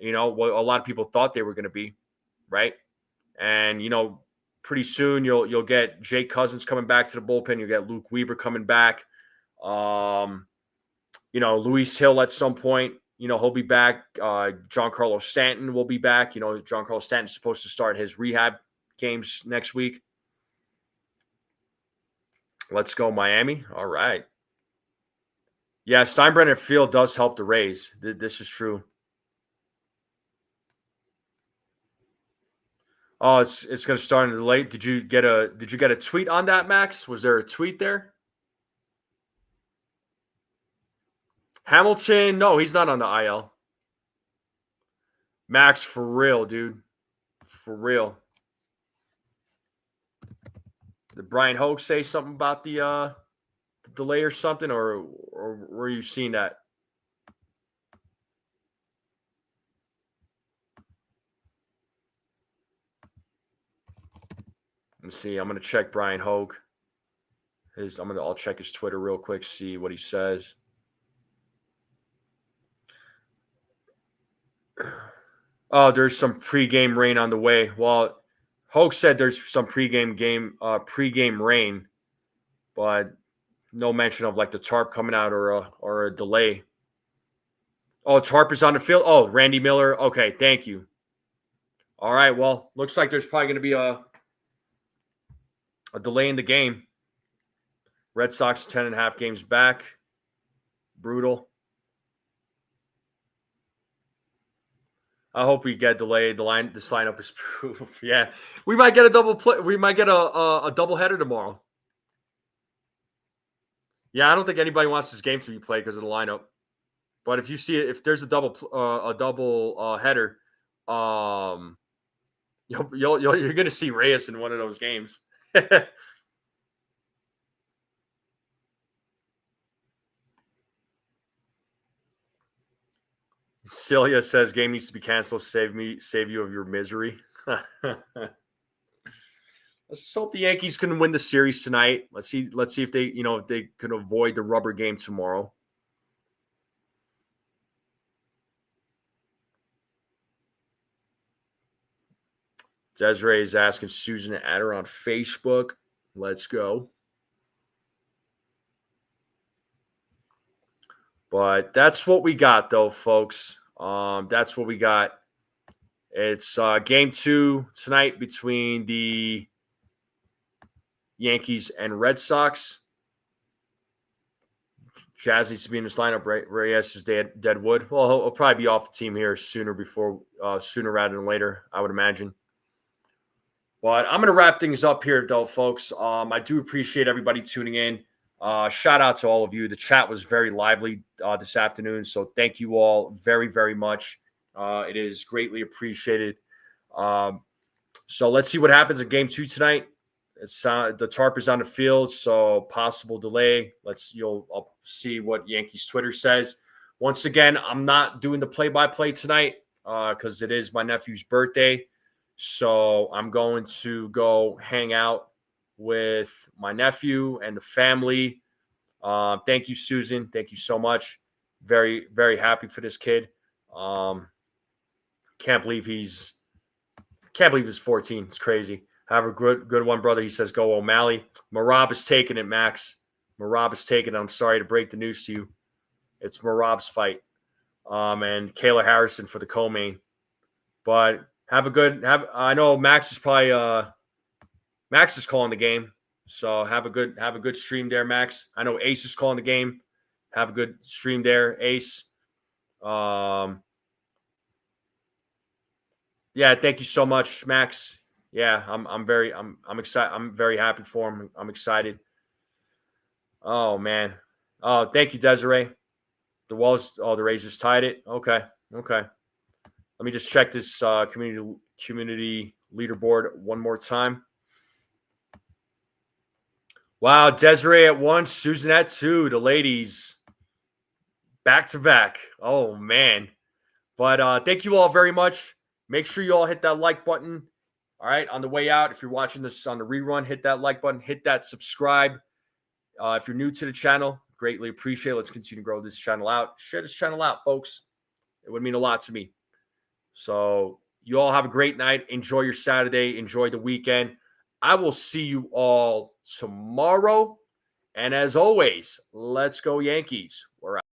What a lot of people thought they were going to be, right? And, pretty soon. You'll get Jake Cousins coming back to the bullpen. You'll get Luke Weaver coming back. Luis Hill at some point. He'll be back. Giancarlo Stanton will be back. Giancarlo Stanton's supposed to start his rehab games next week. Let's go, Miami. All right. Yeah, Steinbrenner Field does help the Rays. This is true. Oh, it's going to start in the late. Did you get a tweet on that, Max? Was there a tweet there? Hamilton, no, he's not on the IL. Max, for real, dude. For real. Did Brian Hogue say something about the delay or something, or were you seeing that? Let me see. I'm gonna check Brian Hogue. I'll check his Twitter real quick, see what he says. Oh, there's some pregame rain on the way. Well, Hogue said there's some pregame rain, but no mention of like the tarp coming out or a delay. Oh, tarp is on the field. Oh, Randy Miller. Okay, thank you. All right, well, looks like there's probably going to be a delay in the game. Red Sox 10.5 games back. Brutal. I hope we get delayed. This lineup is proof. Yeah, we might get a double play. We might get a double header tomorrow. Yeah, I don't think anybody wants this game to be played because of the lineup. But if you see it, if there's a double header, you're going to see Reyes in one of those games. Celia says game needs to be canceled. Save you of your misery. Let's hope the Yankees can win the series tonight. Let's see if they can avoid the rubber game tomorrow. Desiree is asking Susan to add her on Facebook. Let's go. But that's what we got, though, folks. That's what we got. It's game 2 tonight between the Yankees and Red Sox. Jazz needs to be in this lineup. Reyes is dead wood. Well, he'll probably be off the team here sooner rather than later, I would imagine. But I'm going to wrap things up here, though, folks. I do appreciate everybody tuning in. Shout out to all of you. The chat was very lively this afternoon, so thank you all very, very much. It is greatly appreciated. So let's see what happens in game 2 tonight. The tarp is on the field, so possible delay. I'll see what Yankees Twitter says. Once again, I'm not doing the play-by-play tonight because it is my nephew's birthday. So I'm going to go hang out with my nephew and the family. Thank you, Susan. Thank you so much. Very, very happy for this kid. Can't believe he's 14. It's crazy. Have a good one, brother. He says, go O'Malley. Marab is taking it, Max. Marab is taking it. I'm sorry to break the news to you. It's Marab's fight. And Kayla Harrison for the co-main. But I know Max is probably Max is calling the game. So have a good stream there, Max. I know Ace is calling the game. Have a good stream there, Ace. Yeah, thank you so much, Max. Yeah, I'm excited. I'm very happy for him. I'm excited. Oh man. Oh, thank you, Desiree. The Rays just tied it. Okay. Let me just check this community leaderboard one more time. Wow, Desiree at 1, Susan at 2. The ladies back to back. Oh man. But thank you all very much. Make sure you all hit that like button. All right, on the way out, if you're watching this on the rerun, hit that like button, hit that subscribe. If you're new to the channel, greatly appreciate it. Let's continue to grow this channel out. Share this channel out, folks. It would mean a lot to me. So you all have a great night. Enjoy your Saturday. Enjoy the weekend. I will see you all tomorrow. And as always, let's go Yankees. We're out.